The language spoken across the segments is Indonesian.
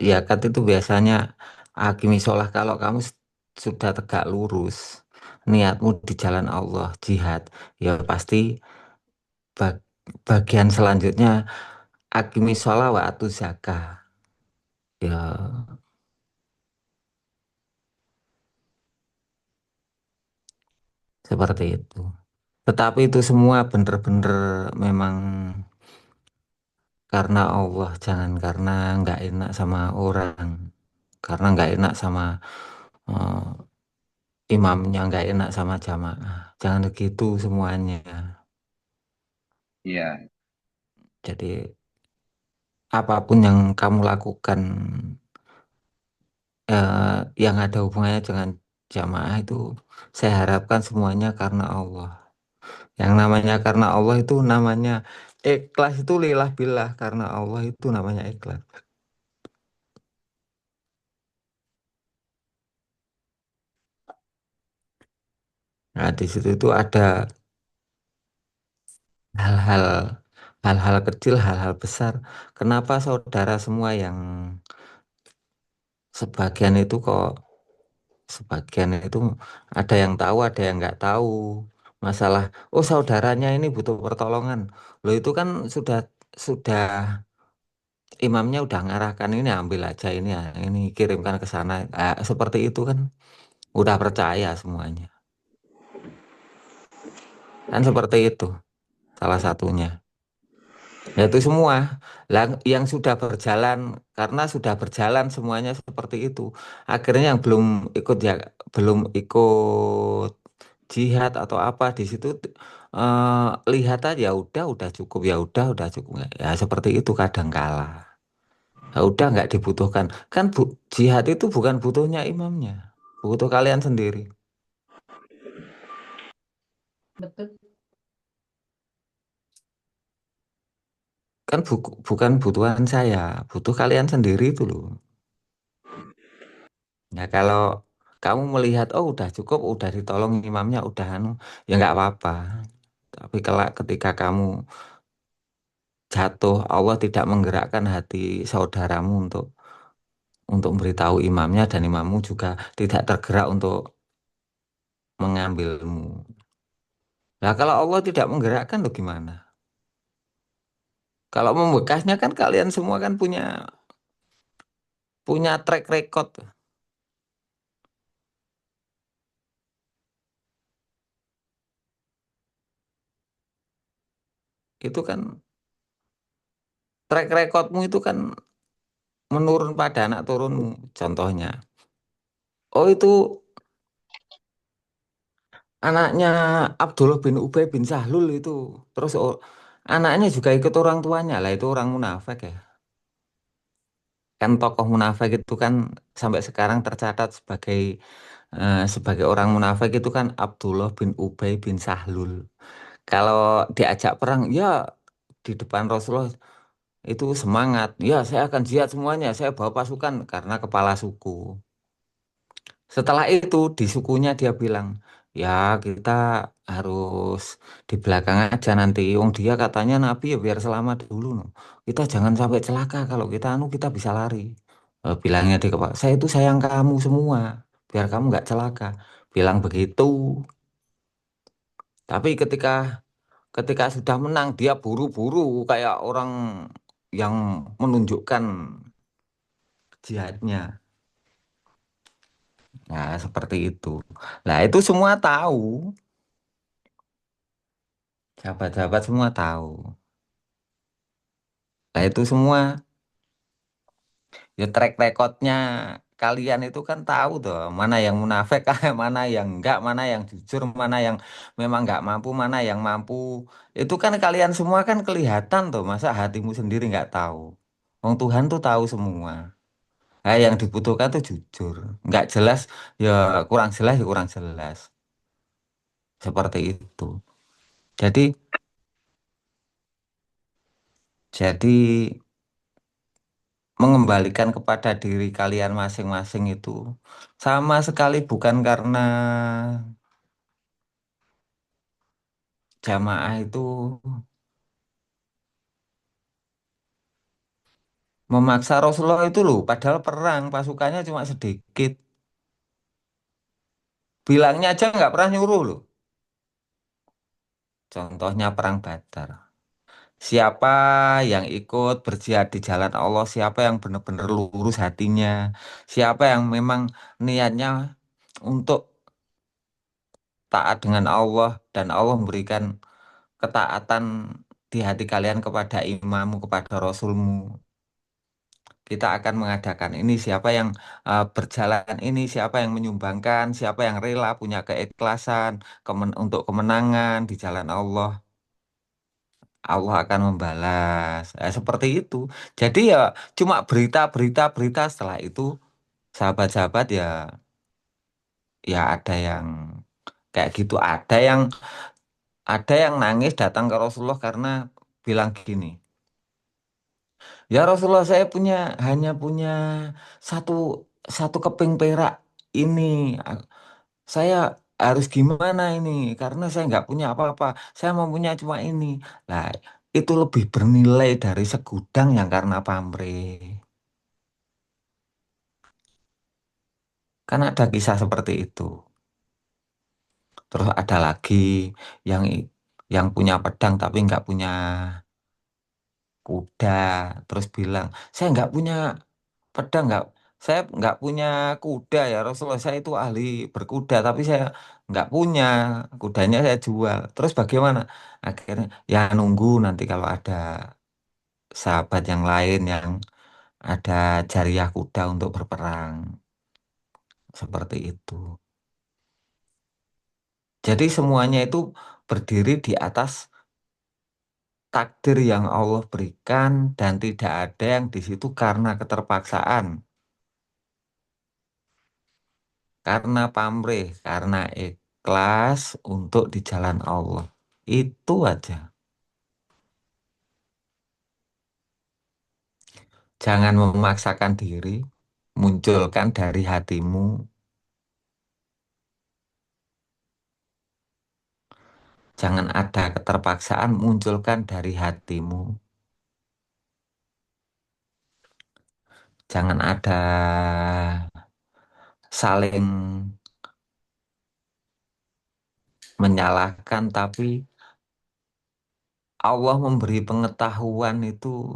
Ya kan itu biasanya hakimi sholah kalau kamu sudah tegak lurus, niatmu di jalan Allah, jihad, ya pasti bag- bagian selanjutnya hakimi sholah wa atu zakah. Ya seperti itu. Tetapi itu semua bener-bener memang karena Allah, jangan karena nggak enak sama orang, karena nggak enak sama eh, imamnya, nggak enak sama jamaah. Jangan begitu semuanya. Iya, Jadi apapun yang kamu lakukan yang ada hubungannya dengan jamaah itu, saya harapkan semuanya karena Allah. Yang namanya karena Allah itu namanya ikhlas itu lillah billah karena Allah itu namanya ikhlas. Nah, di situ itu ada hal-hal hal-hal kecil, hal-hal besar. Kenapa saudara semua yang sebagian itu kok sebagian itu ada yang tahu, ada yang nggak tahu. Masalah, oh saudaranya ini butuh pertolongan. Loh itu kan sudah imamnya udah ngarahkan ini ambil aja ini ya, ini kirimkan ke sana. Seperti itu kan udah percaya semuanya. Kan seperti itu salah satunya. Ya itu semua lah yang sudah berjalan karena sudah berjalan semuanya seperti itu. Akhirnya yang belum ikut ya belum ikut jihad atau apa di situ lihat aja ya udah cukup ya seperti itu kadang kala. Ya udah nggak dibutuhkan. Kan jihad itu bukan butuhnya imamnya, butuh kalian sendiri. Kan bukan butuhan saya, butuh kalian sendiri itu loh. Nah, kalau kamu melihat, oh udah cukup, udah ditolong imamnya, udah anu, ya nggak apa-apa. Tapi kelak ketika kamu jatuh, Allah tidak menggerakkan hati saudaramu untuk memberitahu imamnya dan imammu juga tidak tergerak untuk mengambilmu. Nah, kalau Allah tidak menggerakkan, tuh gimana? Kalau membekasnya kan kalian semua kan punya punya track record. Itu kan track recordmu itu kan menurun pada anak turunmu. Contohnya, oh itu anaknya Abdullah bin Ubay bin Sahlul itu. Terus anaknya juga ikut orang tuanya lah itu orang munafik ya. Kan tokoh munafik itu kan sampai sekarang tercatat sebagai orang munafik itu kan Abdullah bin Ubay bin Sahlul. Kalau diajak perang ya di depan Rasulullah itu semangat. Ya saya akan jihad semuanya. Saya bawa pasukan karena kepala suku. Setelah itu di sukunya dia bilang, ya kita harus di belakang aja nanti. Wong dia katanya Nabi ya biar selamat dulu. No. Kita jangan sampai celaka kalau kita anu kita bisa lari. Bilangnya di kepala, saya itu sayang kamu semua, biar kamu nggak celaka. Bilang begitu. Tapi ketika sudah menang dia buru-buru kayak orang yang menunjukkan jihadnya. Nah, seperti itu. Nah, itu semua tahu. Sahabat-sahabat semua tahu. Nah itu semua ya track recordnya kalian itu kan tahu tuh mana yang munafik, mana yang enggak, mana yang jujur, mana yang memang enggak mampu, mana yang mampu. Itu kan kalian semua kan kelihatan tuh, masa hatimu sendiri enggak tahu. Wong Tuhan tuh tahu semua. Nah, yang dibutuhkan tuh jujur. Enggak jelas ya kurang jelas. Seperti itu. Jadi jadi mengembalikan kepada diri kalian masing-masing itu sama sekali bukan karena jamaah itu Memaksa Rasulullah itu loh, padahal perang pasukannya cuma sedikit. Bilangnya aja nggak pernah nyuruh loh. Contohnya perang Badar. Siapa yang ikut berjihad di jalan Allah, siapa yang benar-benar lurus hatinya, siapa yang memang niatnya untuk taat dengan Allah dan Allah memberikan ketaatan di hati kalian kepada imammu, kepada Rasulmu. Kita akan mengadakan ini, siapa yang berjalan ini, siapa yang menyumbangkan, siapa yang rela punya keikhlasan untuk kemenangan di jalan Allah. Allah akan membalas. Seperti itu. Jadi ya cuma berita setelah itu sahabat-sahabat ya ya kayak gitu, ada yang nangis datang ke Rasulullah karena bilang gini, ya Rasulullah saya hanya punya satu satu keping perak ini. Saya harus gimana ini? Karena saya nggak punya apa-apa. Saya mempunyai cuma ini. Lah, itu lebih bernilai dari segudang yang karena pamrih. Kan ada kisah seperti itu. Terus ada lagi yang yang punya pedang tapi nggak punya kuda. Terus bilang, saya nggak punya pedang, saya nggak punya kuda ya Rasulullah. Saya itu ahli berkuda tapi saya nggak punya kudanya, saya jual. Terus bagaimana? Akhirnya ya nunggu nanti kalau ada sahabat yang lain yang ada jariah kuda untuk berperang. Seperti itu. Jadi semuanya itu berdiri di atas takdir yang Allah berikan dan tidak ada yang di situ karena keterpaksaan, karena pamrih, karena ikhlas untuk di jalan Allah. Itu aja. Jangan memaksakan diri, munculkan dari hatimu. Jangan ada keterpaksaan, munculkan dari hatimu. Jangan ada saling menyalahkan, tapi Allah memberi pengetahuan itu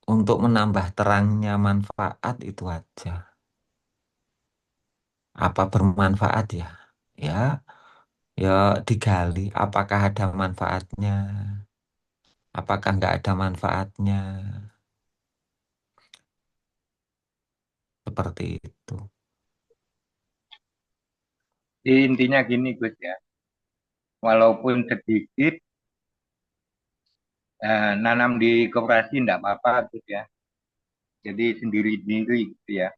untuk menambah terangnya manfaat itu aja. Apa bermanfaat ya? Ya, ya digali. Apakah ada manfaatnya? Apakah nggak ada manfaatnya? Seperti itu. Jadi intinya gini Gus ya, walaupun sedikit nanam di koperasi enggak apa-apa Gus ya. Jadi sendiri-sendiri gitu ya.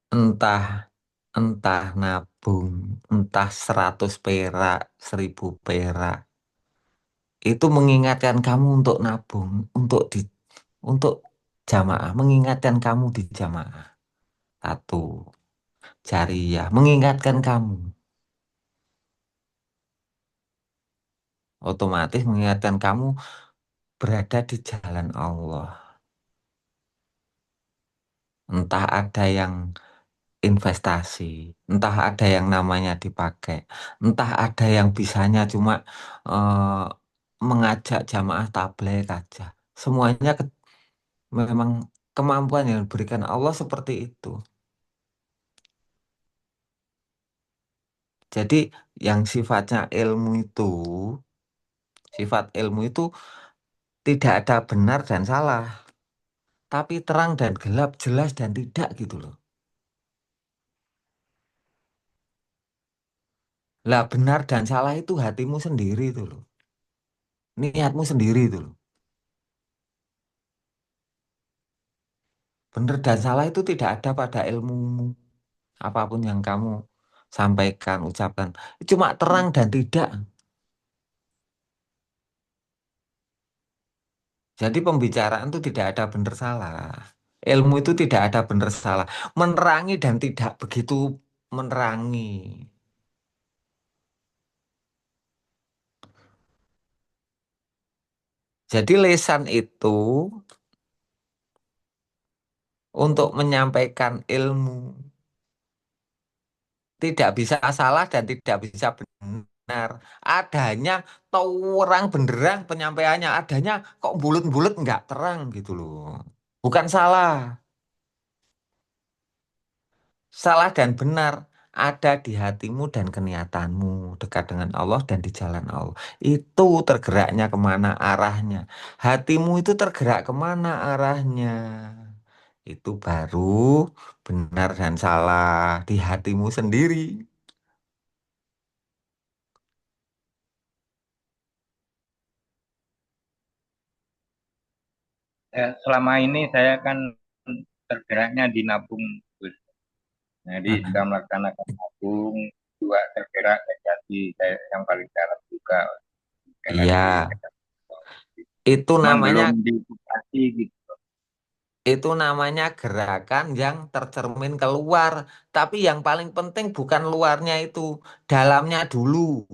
Entah, entah nabung, entah 100 perak, 1000 perak. Itu mengingatkan kamu untuk nabung, untuk jamaah, mengingatkan kamu di jamaah. Satu, jariah, mengingatkan kamu. Otomatis mengingatkan kamu berada di jalan Allah. Entah ada yang investasi, entah ada yang namanya dipakai, entah ada yang bisanya cuma mengajak jamaah tabligh aja. Semuanya memang kemampuan yang diberikan Allah seperti itu. Jadi yang sifatnya ilmu itu, sifat ilmu itu tidak ada benar dan salah, tapi terang dan gelap, jelas dan tidak gitu loh. Lah benar dan salah itu hatimu sendiri itu loh. Niatmu sendiri itu loh. Benar dan salah itu tidak ada pada ilmumu. Apapun yang kamu sampaikan, ucapkan. Cuma terang dan tidak. Jadi pembicaraan itu tidak ada benar salah. Ilmu itu tidak ada benar salah. Menerangi dan tidak begitu menerangi. Jadi lisan itu untuk menyampaikan ilmu tidak bisa salah dan tidak bisa benar. Adanya orang benderang penyampaiannya, adanya kok bulut-bulut nggak terang gitu loh. Bukan salah. Salah dan benar ada di hatimu dan keniatanmu dekat dengan Allah dan di jalan Allah. Itu tergeraknya kemana arahnya. Hatimu itu tergerak kemana arahnya. Itu baru benar dan salah di hatimu sendiri. Selama ini saya kan tergeraknya di nabung, Gus. Jadi sudah melaksanakan nabung, juga tergerak ke jadi saya yang paling dalam juga Iya, energi. itu Cuman namanya belum dipupasi gitu. itu namanya gerakan yang tercermin keluar. Tapi yang paling penting bukan luarnya itu, dalamnya dulu.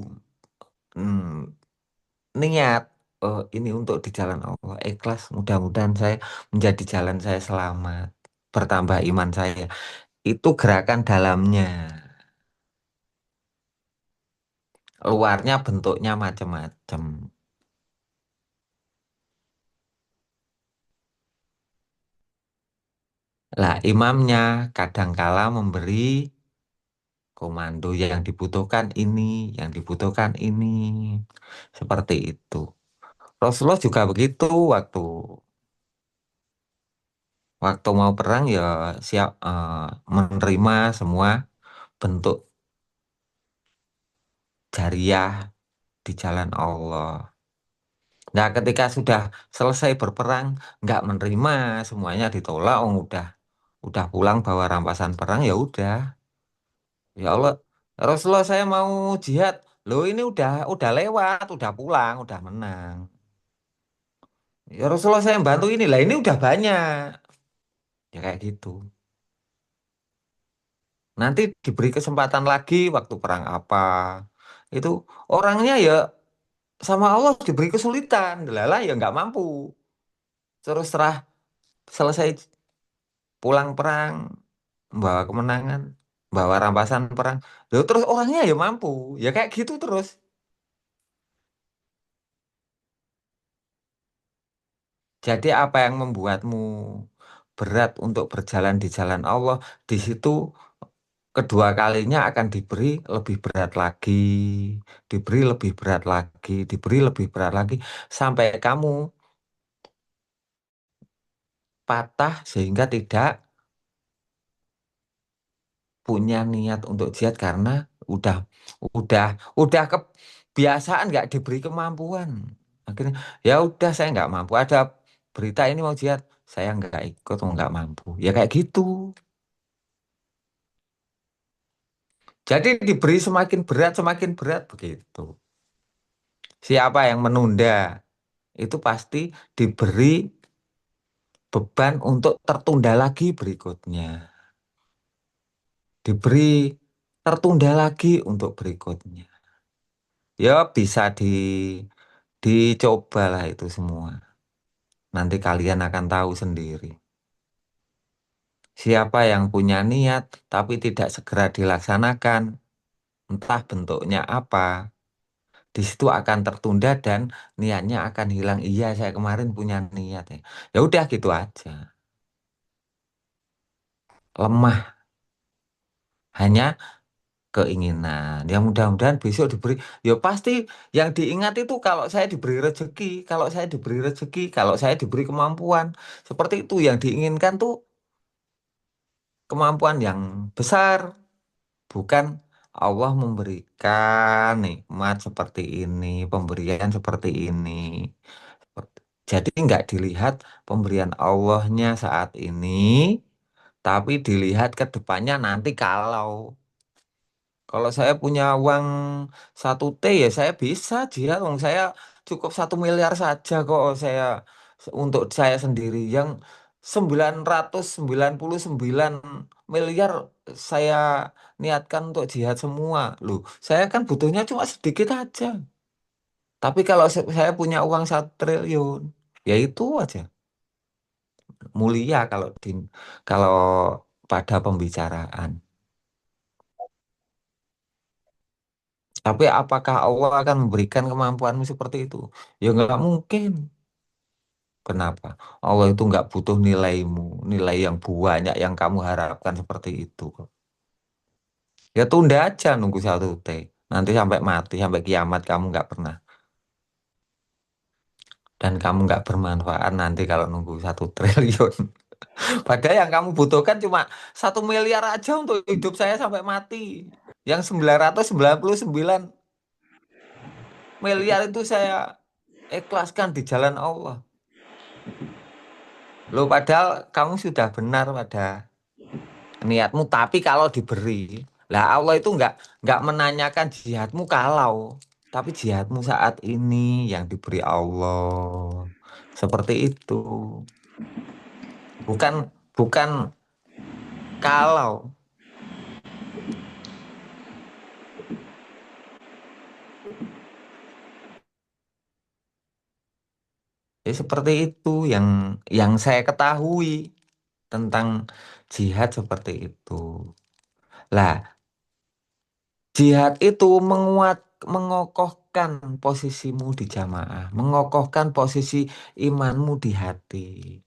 Niat, oh ini untuk di jalan Allah, ikhlas, mudah-mudahan saya menjadi jalan saya selamat, bertambah iman saya. Itu gerakan dalamnya. Luarnya bentuknya macam-macam. Lah imamnya kadangkala memberi komando yang dibutuhkan ini, yang dibutuhkan ini, seperti itu. Rasulullah juga begitu, waktu waktu mau perang ya siap, menerima semua bentuk jariah di jalan Allah. Nah, ketika sudah selesai berperang, nggak menerima, semuanya ditolak. Oh, udah pulang bawa rampasan perang, ya udah. Ya Allah, Rasulullah saya mau jihad. Loh, ini udah lewat, udah pulang, udah menang. Ya Rasulullah saya bantu ini lah, ini udah banyak. Ya kayak gitu. Nanti diberi kesempatan lagi waktu perang apa. Itu orangnya ya sama Allah diberi kesulitan. Lala ya nggak mampu. Terus serah selesai pulang perang, membawa kemenangan, bawa rampasan perang. Loh, terus orangnya ya mampu. Ya kayak gitu terus. Jadi apa yang membuatmu berat untuk berjalan di jalan Allah, di situ kedua kalinya akan diberi lebih berat lagi, diberi lebih berat lagi, diberi lebih berat lagi, sampai kamu patah sehingga tidak punya niat untuk jihad karena udah udah udah kebiasaan nggak diberi kemampuan. Akhirnya ya udah saya nggak mampu. Ada berita ini mau jihad, saya nggak ikut, mau nggak mampu. Ya kayak gitu. Jadi diberi semakin berat begitu. Siapa yang menunda itu pasti diberi beban untuk tertunda lagi berikutnya. Diberi tertunda lagi untuk berikutnya. Ya bisa dicobalah itu semua. Nanti kalian akan tahu sendiri. Siapa yang punya niat tapi tidak segera dilaksanakan, entah bentuknya apa, di situ akan tertunda dan niatnya akan hilang. Iya, saya kemarin punya niat ya. Ya udah gitu aja. Lemah hanya keinginan. Ya mudah-mudahan besok diberi. Ya pasti yang diingat itu kalau saya diberi rezeki, kalau saya diberi rezeki, kalau saya diberi kemampuan. Seperti itu yang diinginkan tuh kemampuan yang besar, bukan Allah memberikan nikmat seperti ini, pemberian seperti ini. Jadi nggak dilihat pemberian Allahnya saat ini, tapi dilihat ke depannya nanti kalau saya punya uang 1 T ya saya bisa jihad. Wong saya cukup 1 miliar saja kok saya untuk saya sendiri yang 999 miliar saya niatkan untuk jihad semua. Loh, saya kan butuhnya cuma sedikit aja. Tapi kalau saya punya uang 1 triliun, ya itu aja mulia kalau pada pembicaraan. Tapi apakah Allah akan memberikan kemampuanmu seperti itu? Ya nggak mungkin. Kenapa? Allah itu nggak butuh nilaimu, nilai yang banyak yang kamu harapkan seperti itu kok. Ya tunda aja nunggu 1 T. Nanti sampai mati, sampai kiamat kamu nggak pernah. Dan kamu nggak bermanfaat nanti kalau nunggu 1 triliun. Padahal yang kamu butuhkan cuma 1 miliar aja untuk hidup saya sampai mati. Yang 999 miliar itu saya ikhlaskan di jalan Allah. Loh, padahal kamu sudah benar pada niatmu, tapi kalau diberi, lah Allah itu nggak menanyakan jihadmu kalau, tapi jihadmu saat ini yang diberi Allah. Seperti itu. Bukan bukan kalau. Ya, seperti itu yang saya ketahui tentang jihad seperti itu. Lah, jihad itu mengokohkan posisimu di jamaah, mengokohkan posisi imanmu di hati.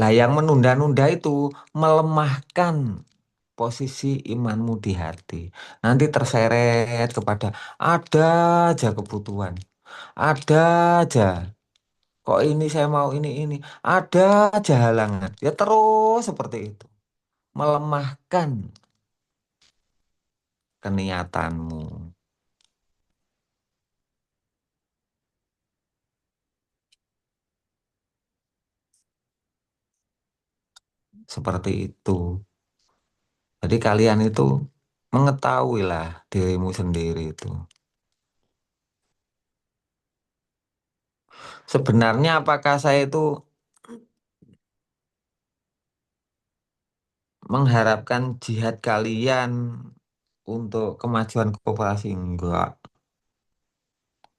Lah, yang menunda-nunda itu melemahkan posisi imanmu di hati. Nanti terseret kepada ada aja kebutuhan, ada aja. Kok ini saya mau ini, ada aja halangan. Ya terus seperti itu, melemahkan keniatanmu. Seperti itu. Jadi kalian itu mengetahuilah dirimu sendiri itu. Sebenarnya apakah saya itu mengharapkan jihad kalian untuk kemajuan koperasi?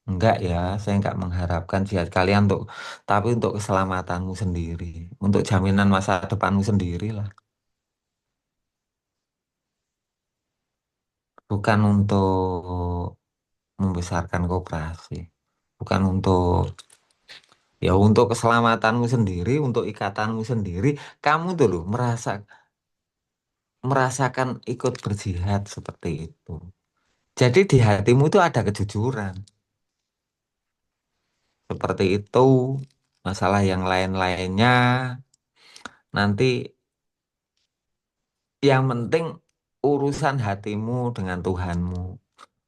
Enggak ya, saya enggak mengharapkan jihad kalian tapi untuk keselamatanmu sendiri, untuk jaminan masa depanmu sendiri lah. Bukan untuk membesarkan koperasi, bukan ya untuk keselamatanmu sendiri, untuk ikatanmu sendiri. Kamu tuh loh merasakan ikut berjihad seperti itu. Jadi di hatimu itu ada kejujuran seperti itu. Masalah yang lain-lainnya nanti, yang penting urusan hatimu dengan Tuhanmu,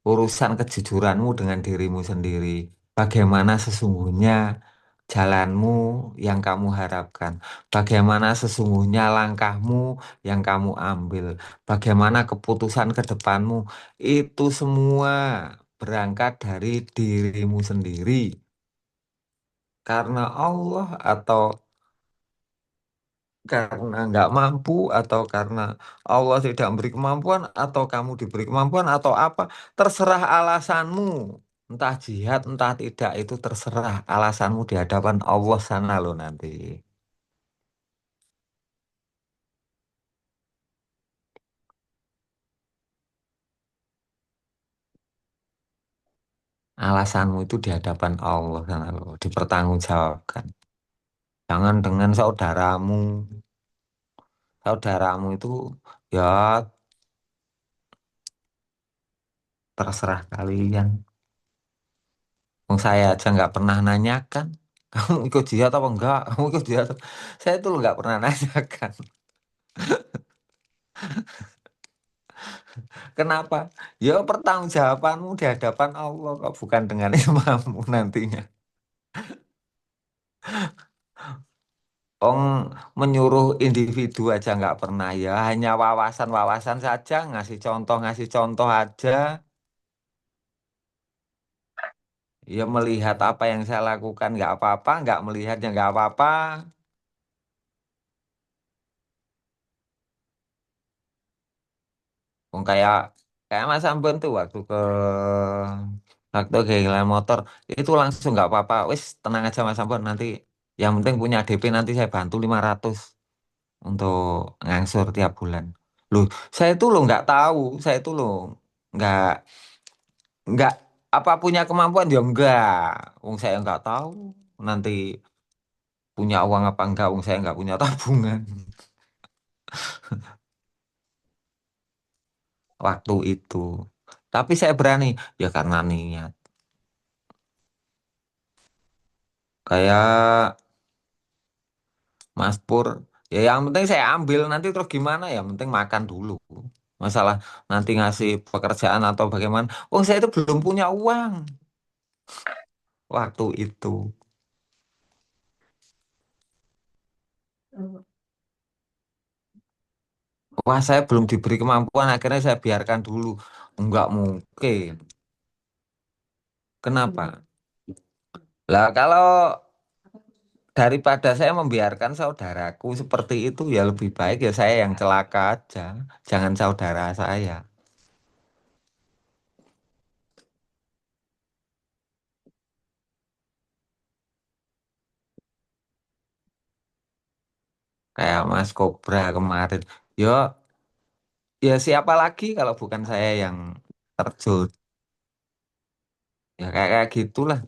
urusan kejujuranmu dengan dirimu sendiri. Bagaimana sesungguhnya jalanmu yang kamu harapkan, bagaimana sesungguhnya langkahmu yang kamu ambil, bagaimana keputusan ke depanmu, itu semua berangkat dari dirimu sendiri. Karena Allah atau karena nggak mampu atau karena Allah tidak memberi kemampuan atau kamu diberi kemampuan atau apa, terserah alasanmu. Entah jihad, entah tidak, itu terserah alasanmu di hadapan Allah sana loh nanti. Alasanmu itu di hadapan Allah sana loh, dipertanggungjawabkan. Jangan dengan saudaramu. Saudaramu itu ya terserah kalian. Wong saya aja nggak pernah nanyakan. Kamu ikut jihad apa enggak? Kamu ikut jihad apa? Saya tuh nggak pernah nanyakan. Kenapa? Ya pertanggungjawabanmu di hadapan Allah kok, bukan dengan imammu nantinya. Ong menyuruh individu aja nggak pernah, ya hanya wawasan-wawasan saja, ngasih contoh aja. Ya melihat apa yang saya lakukan nggak apa-apa, nggak melihatnya nggak apa-apa. Ong kayak kayak Mas Ambon tuh waktu ke waktu kehilangan motor itu langsung nggak apa-apa, wis tenang aja Mas Sampun, nanti yang penting punya DP, nanti saya bantu 500 untuk ngangsur tiap bulan. Loh, saya itu loh nggak tahu, saya itu loh nggak nggak apa punya kemampuan ya enggak. Wong saya nggak tahu nanti punya uang apa enggak, wong saya nggak punya tabungan waktu itu. Tapi saya berani ya karena niat. Kayak Mas Pur, ya yang penting saya ambil nanti terus gimana ya, yang penting makan dulu. Masalah nanti ngasih pekerjaan atau bagaimana. Wong saya itu belum punya uang waktu itu. Wah, saya belum diberi kemampuan, akhirnya saya biarkan dulu. Enggak mungkin. Kenapa? Lah kalau daripada saya membiarkan saudaraku seperti itu, ya lebih baik ya saya yang celaka aja. Jangan saudara saya. Kayak Mas Kobra kemarin. Yo, ya siapa lagi kalau bukan saya yang terjun. Ya kayak gitulah.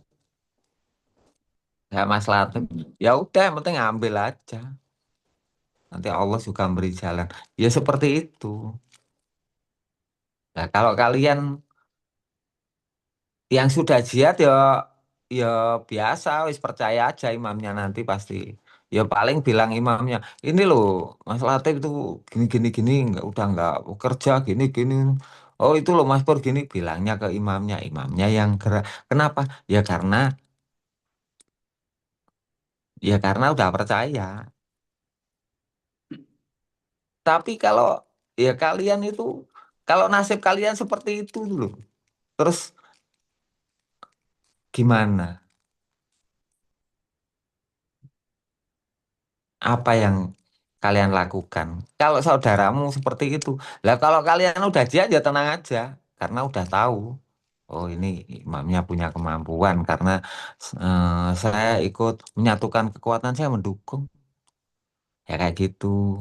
Ya Mas Latif. Ya udah, yang penting ambil aja. Nanti Allah juga beri jalan. Ya seperti itu. Nah, kalau kalian yang sudah jihad ya ya biasa, wis percaya aja imamnya nanti pasti. Ya paling bilang imamnya, ini loh Mas Latif itu gini gini gini udah nggak kerja gini gini. Oh itu loh Mas Pur gini, bilangnya ke imamnya, imamnya yang gerak. Kenapa? Ya karena udah percaya. Tapi kalau ya kalian itu, kalau nasib kalian seperti itu dulu, terus gimana? Apa yang kalian lakukan? Kalau saudaramu seperti itu, lah kalau kalian udah jihad ya tenang aja, karena udah tahu. Oh ini imamnya punya kemampuan karena saya ikut menyatukan kekuatan, saya mendukung. Ya kayak gitu.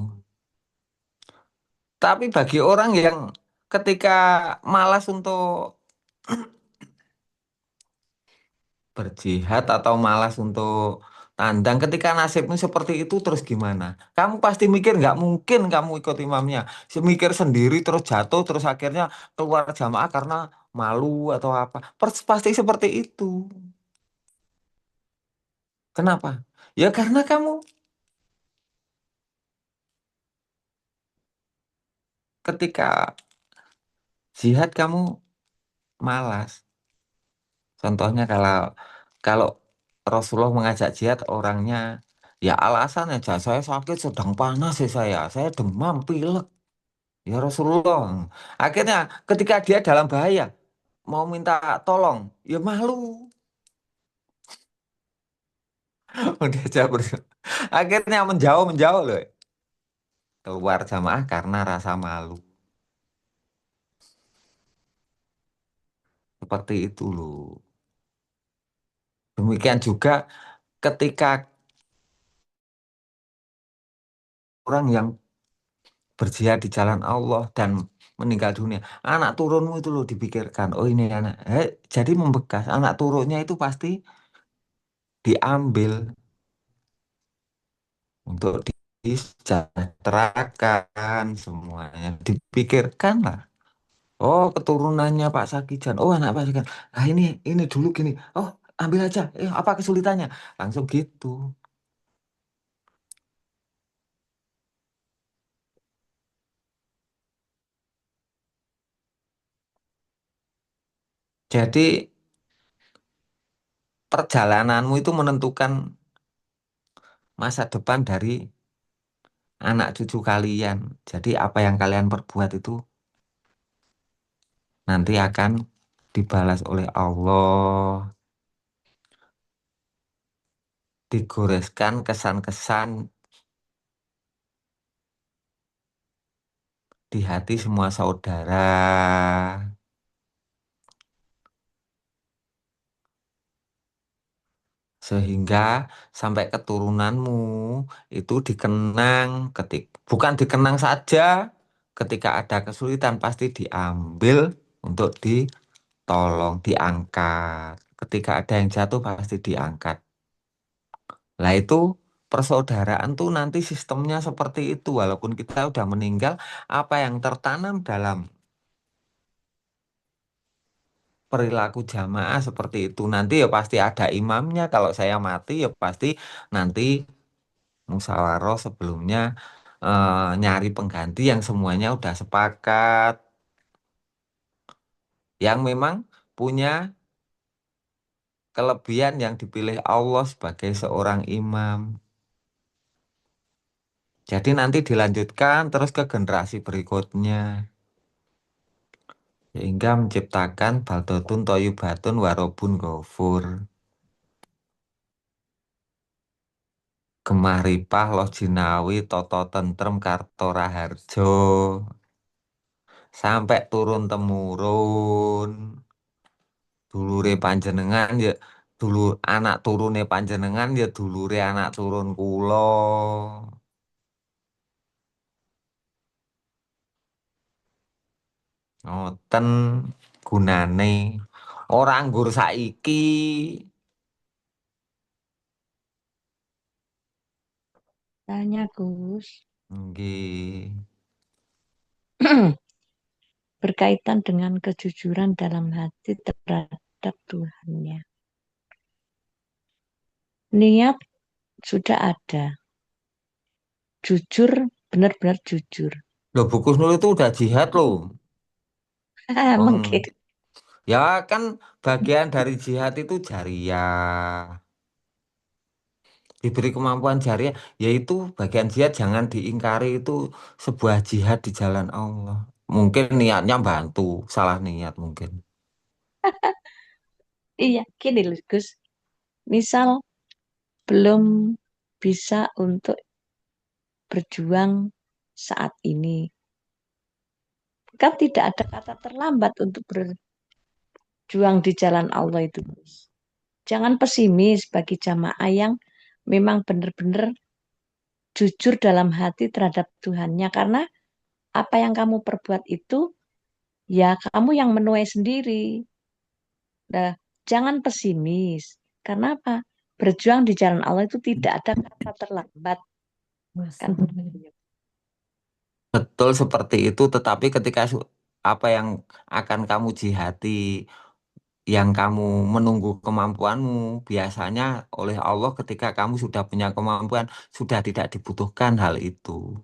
Tapi bagi orang yang ketika malas untuk berjihad atau malas untuk tandang, ketika nasibmu seperti itu terus gimana? Kamu pasti mikir nggak mungkin kamu ikut imamnya. Mikir sendiri terus jatuh terus akhirnya keluar jamaah karena malu atau apa. Pasti seperti itu. Kenapa? Ya karena kamu ketika jihad kamu malas. Contohnya kalau kalau Rasulullah mengajak jihad, orangnya ya alasannya aja, saya sakit sedang panas ya, saya demam pilek. Ya Rasulullah. Akhirnya ketika dia dalam bahaya mau minta tolong, ya malu. Udah jawab. Akhirnya menjauh menjauh loh. Keluar jamaah karena rasa malu. Seperti itu loh. Demikian juga ketika orang yang berjihad di jalan Allah dan meninggal dunia, anak turunmu itu loh dipikirkan. Oh ini anak. Jadi membekas. Anak turunnya itu pasti diambil untuk disejahterakan semuanya. Dipikirkan lah. Oh, keturunannya Pak Sakijan. Oh, anak Pak Sakijan. Ah, ini dulu gini. Oh, ambil aja. Apa kesulitannya? Langsung gitu. Jadi, perjalananmu itu menentukan masa depan dari anak cucu kalian. Jadi, apa yang kalian perbuat itu nanti akan dibalas oleh Allah, digoreskan kesan-kesan di hati semua saudara. sehingga sampai keturunanmu itu dikenang bukan dikenang saja ketika ada kesulitan pasti diambil untuk ditolong, diangkat. Ketika ada yang jatuh pasti diangkat. Lah itu persaudaraan tuh nanti sistemnya seperti itu walaupun kita udah meninggal apa yang tertanam dalam perilaku jamaah seperti itu nanti ya pasti ada imamnya kalau saya mati ya pasti nanti musyawarah sebelumnya nyari pengganti yang semuanya udah sepakat, yang memang punya kelebihan yang dipilih Allah sebagai seorang imam. Jadi nanti dilanjutkan terus ke generasi berikutnya. Sehingga menciptakan baldotun toyubatun warobun gofur. Gemah ripah loh jinawi toto tentrem karto raharjo. Sampai turun temurun. Dulure panjenengan ya dulu anak turune panjenengan ya dulure anak turun kulo. Ngoten gunane. Ora nggur saiki. Tanya Gus, Nggih. berkaitan dengan kejujuran dalam hati terhadap Tuhannya. Niat sudah ada, jujur, benar-benar jujur. Loh, Bu Kusnul itu udah jihad loh. Mungkin. Wong, ya kan bagian dari jihad itu jariah. Diberi kemampuan jariah, yaitu bagian jihad jangan diingkari itu sebuah jihad di jalan Allah. Mungkin niatnya bantu, salah niat mungkin. Iya, gini loh Gus. Misal belum bisa untuk berjuang saat ini. Kan tidak ada kata terlambat untuk berjuang di jalan Allah itu, Gus. Jangan pesimis bagi jamaah yang memang benar-benar jujur dalam hati terhadap Tuhannya. Karena apa yang kamu perbuat itu, ya kamu yang menuai sendiri. Nah, jangan pesimis. Karena apa? Berjuang di jalan Allah itu tidak ada kata terlambat. Kan begitu. Betul seperti itu, tetapi ketika apa yang akan kamu jihati, yang kamu menunggu kemampuanmu, biasanya oleh Allah ketika kamu sudah punya kemampuan, sudah tidak dibutuhkan hal itu.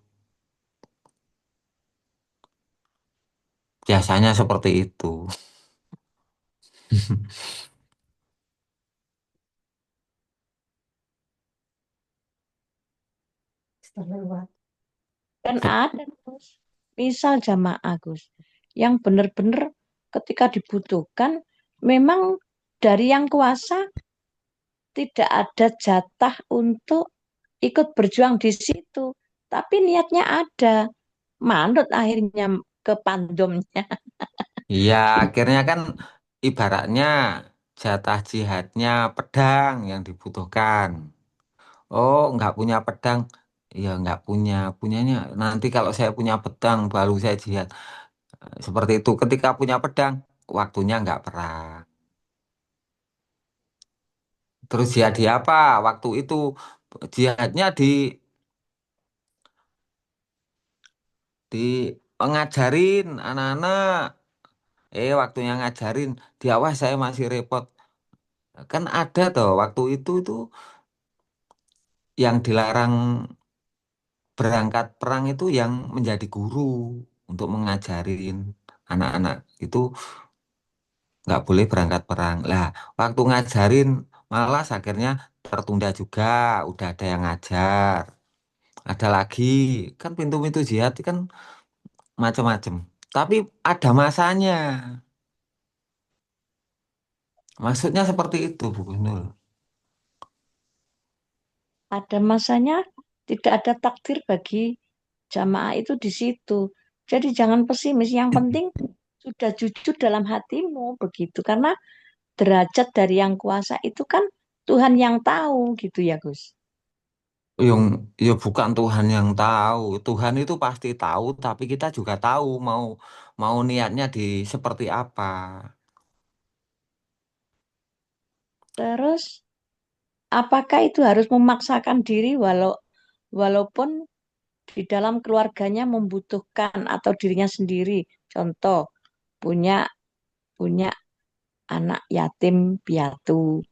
Biasanya seperti itu. Kan ada, Gus. Misal jamaah, Gus, yang benar-benar ketika dibutuhkan, memang dari yang kuasa tidak ada jatah untuk ikut berjuang di situ. Tapi niatnya ada. Manut akhirnya ke pandomnya. Iya, akhirnya kan ibaratnya jatah jihadnya pedang yang dibutuhkan. Oh, nggak punya pedang. Ya, nggak punya. Punyanya nanti kalau saya punya pedang baru saya jihad. Seperti itu. Ketika punya pedang, waktunya nggak perang. Terus jihad di apa? Waktu itu jihadnya di ngajarin anak-anak. Waktunya ngajarin. Di awal saya masih repot. Kan ada toh waktu itu yang dilarang berangkat perang itu yang menjadi guru untuk mengajarin anak-anak itu nggak boleh berangkat perang. Lah, waktu ngajarin malas akhirnya tertunda juga, udah ada yang ngajar. Ada lagi, kan pintu-pintu jihad itu kan macam-macam. Tapi ada masanya. Maksudnya seperti itu, Bu Nul. Ada masanya, tidak ada takdir bagi jamaah itu di situ. Jadi jangan pesimis. Yang penting sudah jujur dalam hatimu begitu. Karena derajat dari yang kuasa itu kan Tuhan yang tahu gitu ya Gus. Yang ya bukan Tuhan yang tahu. Tuhan itu pasti tahu, tapi kita juga tahu mau mau niatnya di seperti apa. Terus apakah itu harus memaksakan diri walaupun di dalam keluarganya membutuhkan atau dirinya sendiri. Contoh, punya punya anak yatim piatu,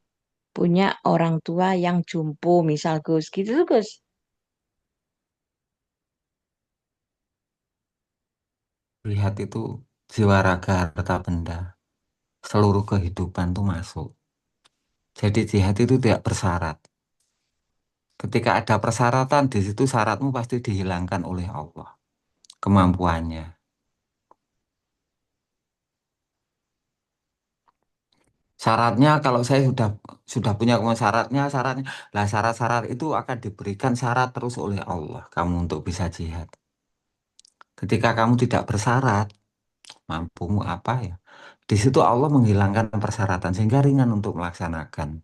punya orang tua yang jumpo, misal Gus, gitu tuh Gus. Lihat itu jiwa raga harta benda. Seluruh kehidupan tuh masuk. Jadi jihad itu tidak bersyarat. Ketika ada persyaratan, di situ syaratmu pasti dihilangkan oleh Allah. Kemampuannya. Syaratnya kalau saya sudah punya syaratnya lah syarat-syarat itu akan diberikan syarat terus oleh Allah kamu untuk bisa jihad. Ketika kamu tidak bersyarat, mampumu apa ya? Di situ Allah menghilangkan persyaratan sehingga ringan untuk melaksanakan.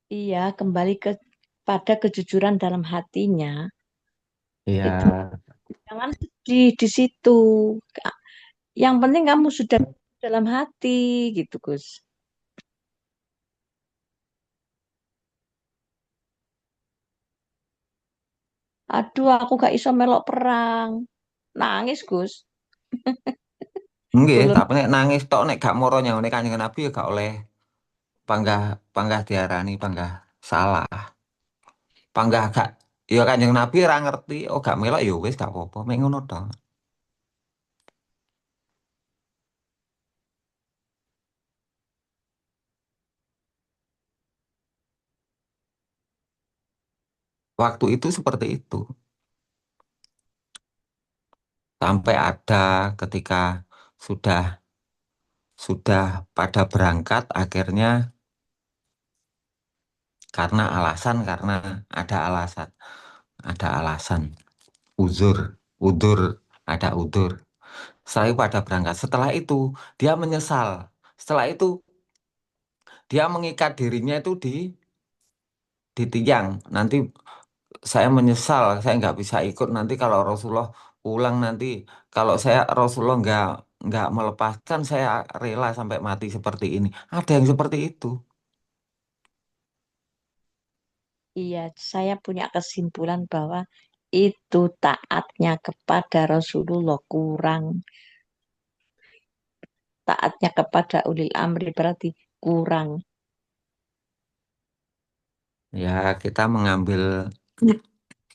Iya, kembali pada kejujuran dalam hatinya, Iya. itu jangan sedih di situ. Yang penting kamu sudah dalam hati gitu, Gus. Aduh, aku gak iso melok perang. Nangis, Gus. Nggih, Ulun. tapi nek nangis tok nek gak moro nyawane Kanjeng Nabi ya gak oleh panggah panggah diarani panggah salah. Panggah gak ya Kanjeng Nabi ora ngerti, oh gak melok ya wis gak apa-apa, mek ngono tok. Waktu itu seperti itu. Sampai ada ketika sudah sudah pada berangkat akhirnya karena ada alasan uzur udur ada udur. Setelah itu pada berangkat. Setelah itu dia menyesal. Setelah itu dia mengikat dirinya itu di tiang. Nanti saya menyesal, saya nggak bisa ikut nanti kalau Rasulullah pulang nanti. Kalau saya Rasulullah nggak melepaskan, saya rela sampai mati seperti ini. Ada yang seperti itu. Iya, saya punya kesimpulan bahwa itu taatnya kepada Rasulullah kurang. Taatnya kepada ulil amri berarti kurang. Ya kita mengambil.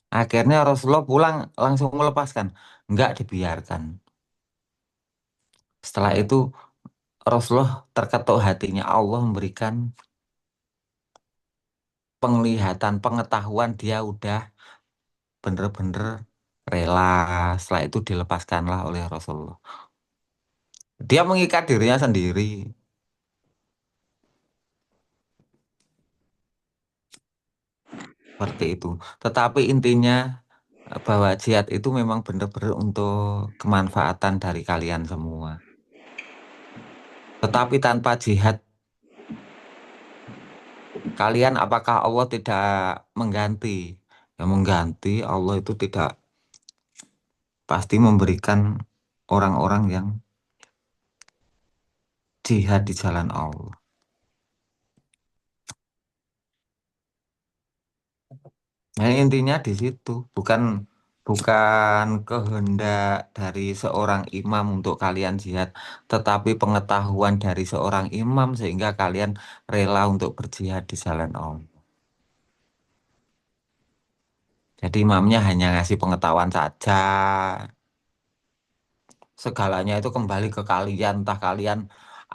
Akhirnya Rasulullah pulang langsung melepaskan, nggak dibiarkan. Setelah itu Rasulullah terketuk hatinya Allah memberikan penglihatan, pengetahuan dia udah bener-bener rela. Setelah itu dilepaskanlah oleh Rasulullah. Dia mengikat dirinya sendiri seperti itu. Tetapi intinya bahwa jihad itu memang benar-benar untuk kemanfaatan dari kalian semua. Tetapi tanpa jihad, kalian apakah Allah tidak mengganti? Ya mengganti, Allah itu tidak pasti memberikan orang-orang yang jihad di jalan Allah. Nah, intinya di situ, bukan bukan kehendak dari seorang imam untuk kalian jihad, tetapi pengetahuan dari seorang imam sehingga kalian rela untuk berjihad di jalan Allah. Jadi imamnya hanya ngasih pengetahuan saja. Segalanya itu kembali ke kalian, entah kalian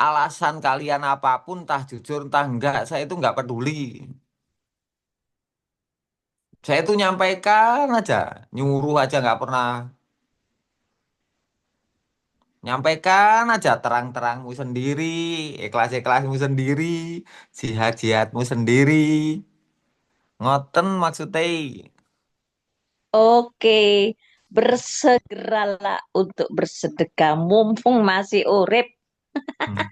alasan kalian apapun, entah jujur, entah enggak, saya itu enggak peduli. Saya itu nyampaikan aja, nyuruh aja nggak pernah. Nyampaikan aja terang-terangmu sendiri, ikhlas-ikhlasmu sendiri, jihad-jihadmu sendiri. Ngoten maksudnya. Oke, Bersegeralah untuk bersedekah mumpung masih urip. Hmm.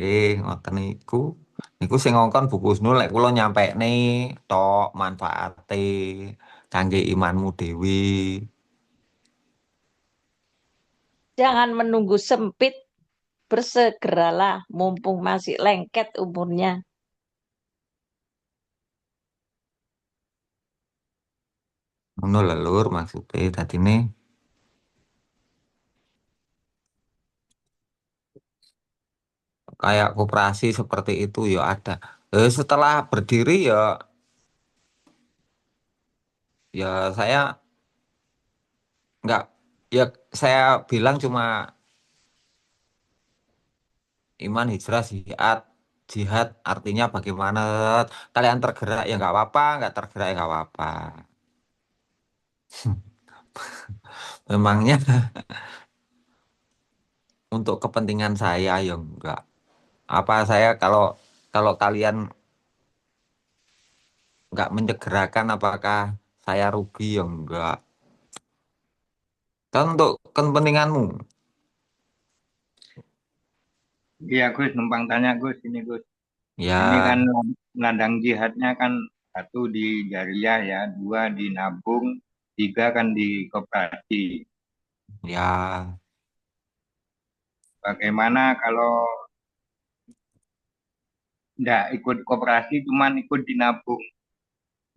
Ngoten niku. Niku sing ngongkon buku Husnul lek kula nyampekne tok manfaate kangge imanmu dewi. Jangan menunggu sempit, bersegeralah mumpung masih lengket umurnya. Ngono lho Lur maksude dadine kayak koperasi seperti itu ya ada. Setelah berdiri saya nggak ya saya bilang cuma iman hijrah jihad jihad artinya bagaimana kalian tergerak ya nggak apa-apa nggak tergerak ya nggak apa-apa. Memangnya untuk kepentingan saya ya enggak. Apa saya kalau kalau kalian nggak menyegerakan apakah saya rugi ya enggak. Kan untuk kepentinganmu. Iya Gus, numpang tanya Gus, ini Gus. Ini kan Ya, ladang jihadnya kan satu di Jariyah ya, dua di nabung, tiga kan di koperasi. ya, Bagaimana kalau nggak ikut koperasi, cuman ikut di nabung?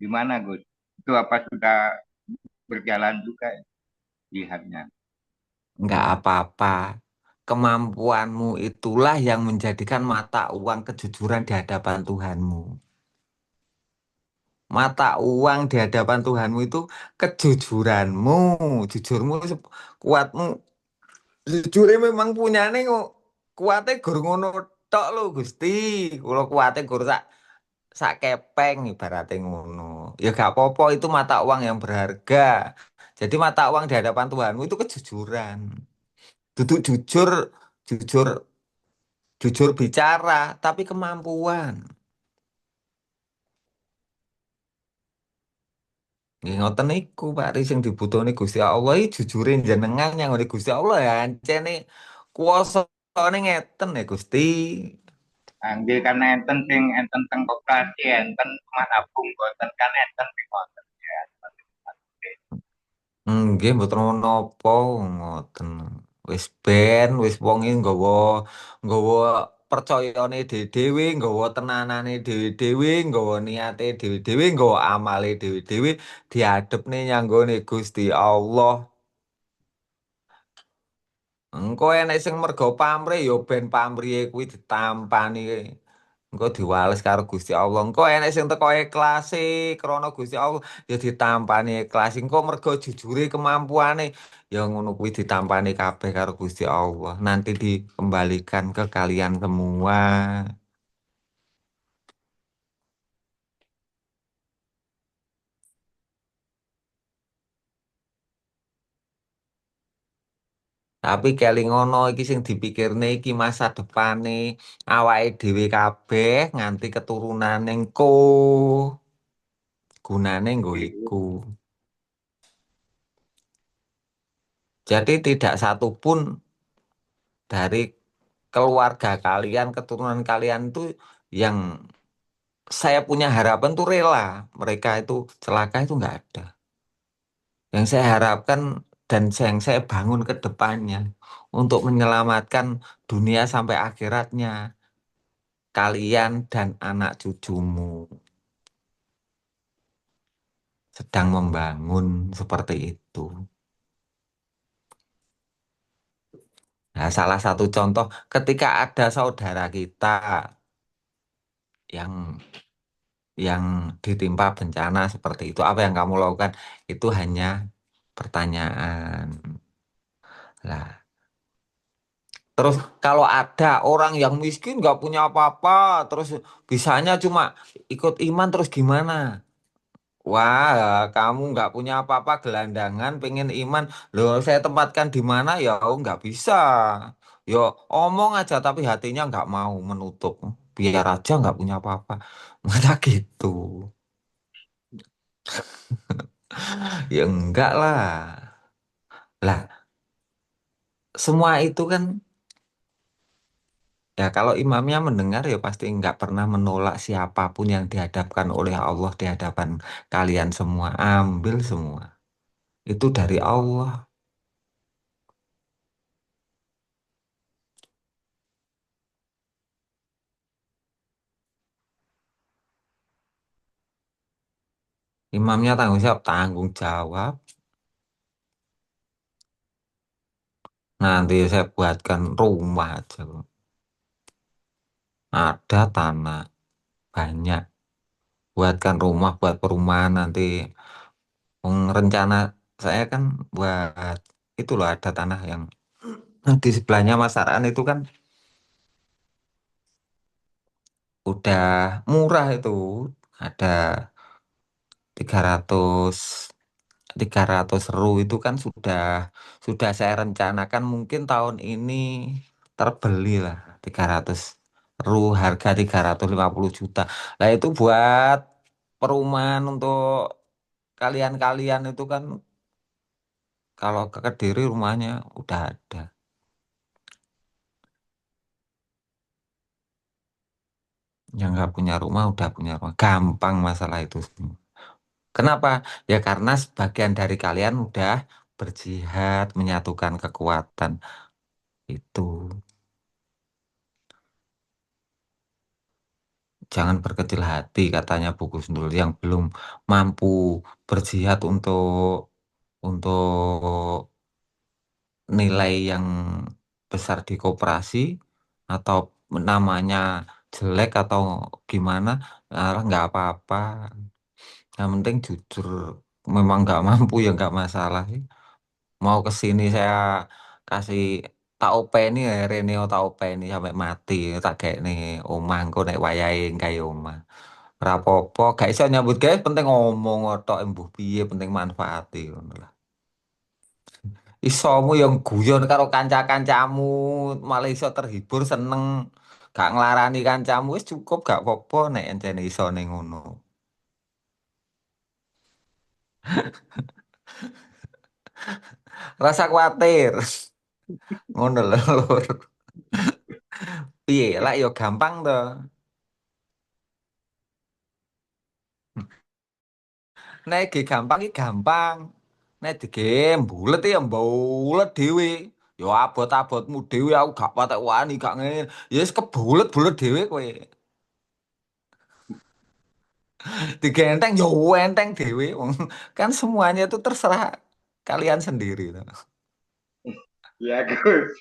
Gimana Gus? Itu apa sudah berjalan juga jihadnya? enggak apa-apa. Kemampuanmu itulah yang menjadikan mata uang kejujuran di hadapan Tuhanmu. Mata uang di hadapan Tuhanmu itu kejujuranmu, jujurmu, kuatmu. Jujurnya memang punya nih kok. Kuatnya gur ngono tok lo Gusti. Kalau kuatnya gur sak kepeng ibaratnya ngono. Ya gak apa-apa itu mata uang yang berharga. Jadi mata uang di hadapan Tuhanmu itu kejujuran. Duduk jujur, jujur, jujur bicara, tapi kemampuan. Nggih ngoten niku Pak Ri sing dibutuhne Gusti Allah iki jujure jenengan yang oleh Gusti Allah ya ancene kuwasane ngeten ya Gusti. Nggih karena enten sing enten teng koperasi, enten cuma nabung, boten kan enten sing ngoten ya. Nggih mboten napa ngoten. Wis wong iki nggawa percayane dhewe-dhewe, nggawa tenanane dhewe-dhewe, nggawa niate dhewe-dhewe, nggawa amale dhewe-dhewe diadepne nyanggone Gusti Allah. Engko enek sing mergo pamrih ya ben pamrihe kuwi ditampani. Engko diwales karo Gusti Allah. Engko enek sing teko ikhlase krana Gusti Allah ya ditampani ikhlas. Engko mergo jujure kemampuane ya ngono kuwi ditampani kabeh karo Gusti Allah. Nanti dikembalikan ke kalian semua. Tapi keling ngono iki sing dipikirne iki masa depane awake dhewe kabeh nganti keturunane engko. Gunane nggo iku. Jadi tidak satu pun dari keluarga kalian, keturunan kalian itu yang saya punya harapan tuh rela. Mereka itu celaka itu nggak ada. Yang saya harapkan dan yang saya bangun ke depannya untuk menyelamatkan dunia sampai akhiratnya. Kalian dan anak cucumu sedang membangun seperti itu. Nah, salah satu contoh ketika ada saudara kita yang yang ditimpa bencana seperti itu, apa yang kamu lakukan? Itu hanya pertanyaan. Lah, terus kalau ada orang yang miskin nggak punya apa-apa, terus bisanya cuma ikut iman, terus gimana? Wah, kamu nggak punya apa-apa, gelandangan, pengen iman. Loh, saya tempatkan di mana ya? Oh, nggak bisa. Yo, omong aja, tapi hatinya nggak mau menutup. Biar aja nggak punya apa-apa. Masa gitu. Ya enggak lah. Lah, semua itu kan ya kalau imamnya mendengar ya pasti enggak pernah menolak siapapun yang dihadapkan oleh Allah di hadapan kalian semua. Ambil semua. Itu dari Allah. Imamnya tanggung jawab, tanggung jawab. Nanti saya buatkan rumah aja. Ada tanah banyak. Buatkan rumah, buat perumahan nanti. Rencana saya kan buat itu loh ada tanah yang di sebelahnya Mas Araan itu kan udah murah itu. Ada 300 300 ru itu kan sudah saya rencanakan mungkin tahun ini terbeli lah 300 ru harga 350 juta. Lah itu buat perumahan untuk kalian-kalian itu kan kalau ke Kediri rumahnya udah ada. Yang nggak punya rumah udah punya rumah. Gampang masalah itu semua. Kenapa? Ya karena sebagian dari kalian udah berjihad menyatukan kekuatan itu. Jangan berkecil hati katanya buku Sundul yang belum mampu berjihad untuk nilai yang besar di koperasi atau namanya jelek atau gimana, nggak apa-apa. Yang penting jujur, memang nggak mampu ya nggak masalah. Mau ke sini saya kasih tak openi ya Reneo tak openi sampai mati tak kayak nih omah engko nek wayahe gawe omah. Rapopo gak iso nyambut gawe penting ngomong tok embuh piye penting manfaati ngono lah. Isomu yang guyon karo kanca-kancamu malah iso terhibur seneng gak nglarani kancamu wis cukup gak apa-apa nek encene iso ning ngono. Rasa kuatir ngono lho Lur. Piye lah yo gampang to. Nek ge gampang iki gampang. Nek dige bulet ya bulet dhewe. Ya abot-abotmu dhewe aku gak patek wani gak ngene. Ya wis kebulet-bulet dhewe kowe. Dige enteng ya enteng dhewe. Wong kan semuanya itu terserah kalian sendiri toh. Ya Gus.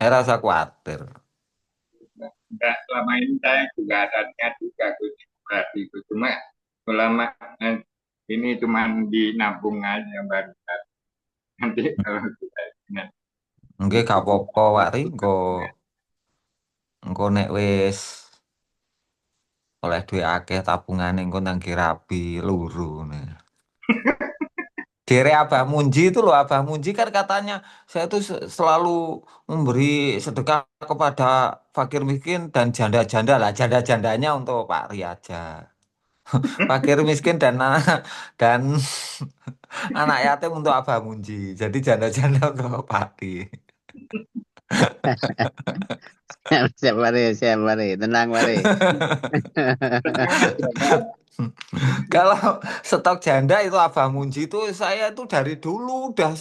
Saya rasa khawatir. Enggak, selama ini saya juga ada niat juga Gus berarti itu cuma selama ini cuma di nabung aja baru nanti kalau kita ingat Nggih gak apa-apa Wak Ri, engko nek wis oleh duit akeh tabungane engko nang rabi luru. Dere Abah Munji itu loh, Abah Munji kan katanya saya tuh selalu memberi sedekah kepada fakir miskin dan janda-janda lah, janda-jandanya untuk Pak Ri aja. Fakir miskin dan anak yatim untuk Abah Munji. Jadi janda-janda untuk Pak Ri. Siap mari, siap mari. Tenang mari. Kalau stok janda itu Abah Munji itu saya itu dari dulu udah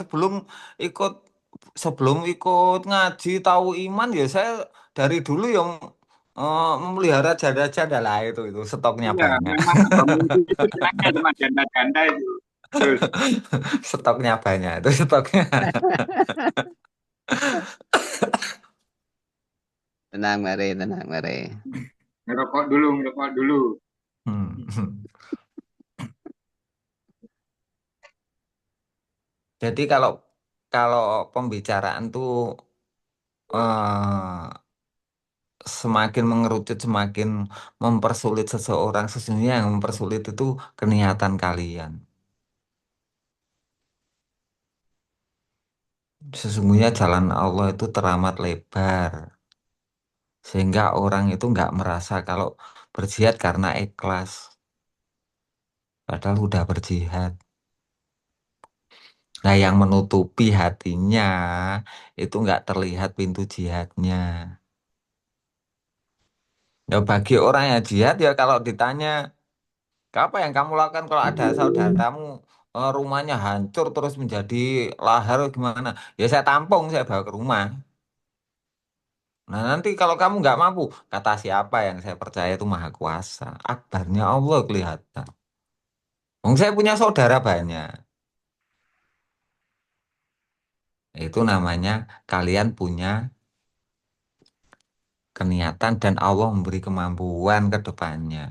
ikut sebelum ikut ngaji tahu iman ya saya dari dulu yang memelihara janda-janda lah itu stoknya iya banyak. memang Abang Muji itu senangnya cuma janda-janda itu terus Stoknya banyak itu stoknya. Tenang mari, tenang mari. ngerokok dulu Hmm. Jadi kalau kalau pembicaraan tuh eh, semakin mengerucut, semakin mempersulit seseorang, sesungguhnya yang mempersulit itu keniatan kalian. Sesungguhnya jalan Allah itu teramat lebar, sehingga orang itu nggak merasa kalau berjihad karena ikhlas, padahal udah berjihad. Nah, yang menutupi hatinya itu nggak terlihat pintu jihadnya. Ya bagi orang yang jihad ya kalau ditanya, apa yang kamu lakukan kalau ada saudaramu rumahnya hancur terus menjadi lahar gimana? Ya saya tampung, saya bawa ke rumah. Nah nanti kalau kamu nggak mampu, kata siapa yang saya percaya itu maha kuasa. Akbarnya Allah kelihatan. Wong saya punya saudara banyak. Itu namanya kalian punya keniatan dan Allah memberi kemampuan ke depannya.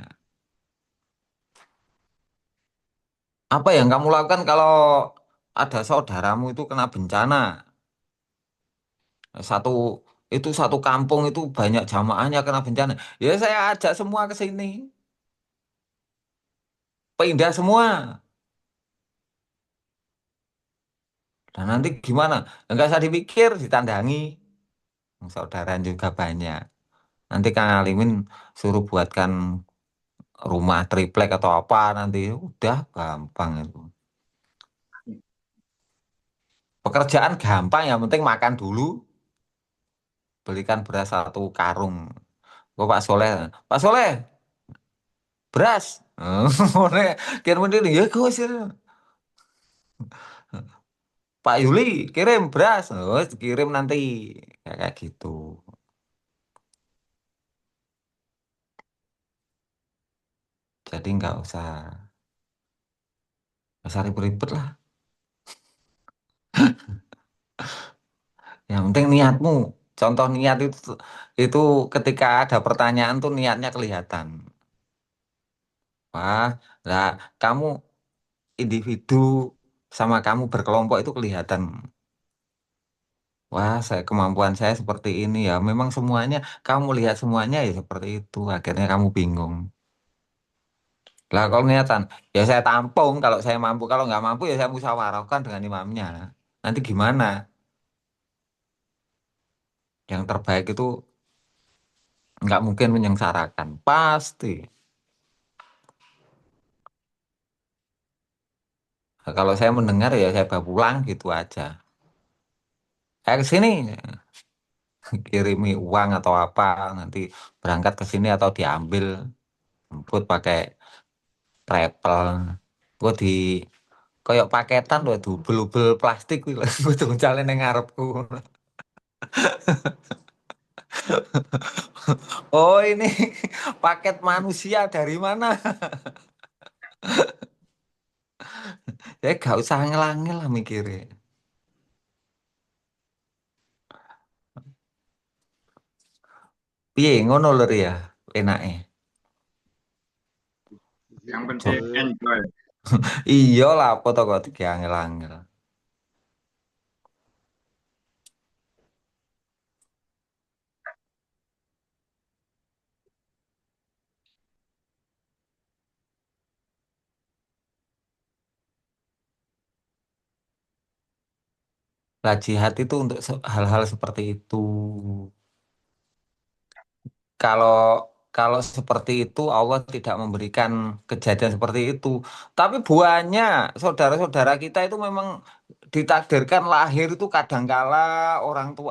Apa yang kamu lakukan kalau ada saudaramu itu kena bencana? Satu satu kampung itu banyak jamaahnya kena bencana. Ya saya ajak semua ke sini. Pindah semua. Dan nanti gimana? Enggak usah dipikir, ditandangi. Saudara juga banyak. Nanti Kang Alimin suruh buatkan rumah triplek atau apa nanti. Udah gampang itu. Pekerjaan gampang, yang penting makan dulu. Belikan beras 1 karung. Oh, Pak Soleh, beras. Kirim ini, ya gue sih. Pak Yuli, kirim beras. Oh, kirim nanti. Kayak gitu. Jadi nggak usah ribet-ribet lah. Yang penting niatmu. Contoh niat itu ketika ada pertanyaan tuh niatnya kelihatan. Wah, lah kamu individu sama kamu berkelompok itu kelihatan. Wah, kemampuan saya seperti ini ya. Memang semuanya kamu lihat semuanya ya seperti itu. Akhirnya kamu bingung. Lah kalau niatan, ya saya tampung kalau saya mampu. Kalau nggak mampu ya saya musyawarahkan dengan imamnya. Nanti gimana? Yang terbaik itu nggak mungkin menyengsarakan. Pasti. Nah, kalau saya mendengar ya saya bawa pulang gitu aja. Ke sini kirimi uang atau apa nanti berangkat ke sini atau diambil jemput pakai travel. Gue di koyok paketan loh dubel-ubel plastik kuwi lho. Gue tuh jalan yang ngarepku. Oh ini paket manusia dari mana? Ya gak usah ngelangil lah mikirnya. Piye ngono lho ya enake. Yang penting Jo- enjoy. Iya lah apa to kok diangel-angel. Lah jihad itu untuk hal-hal seperti itu. Kalau kalau seperti itu Allah tidak memberikan kejadian seperti itu. Tapi banyak saudara-saudara kita itu memang ditakdirkan lahir itu kadangkala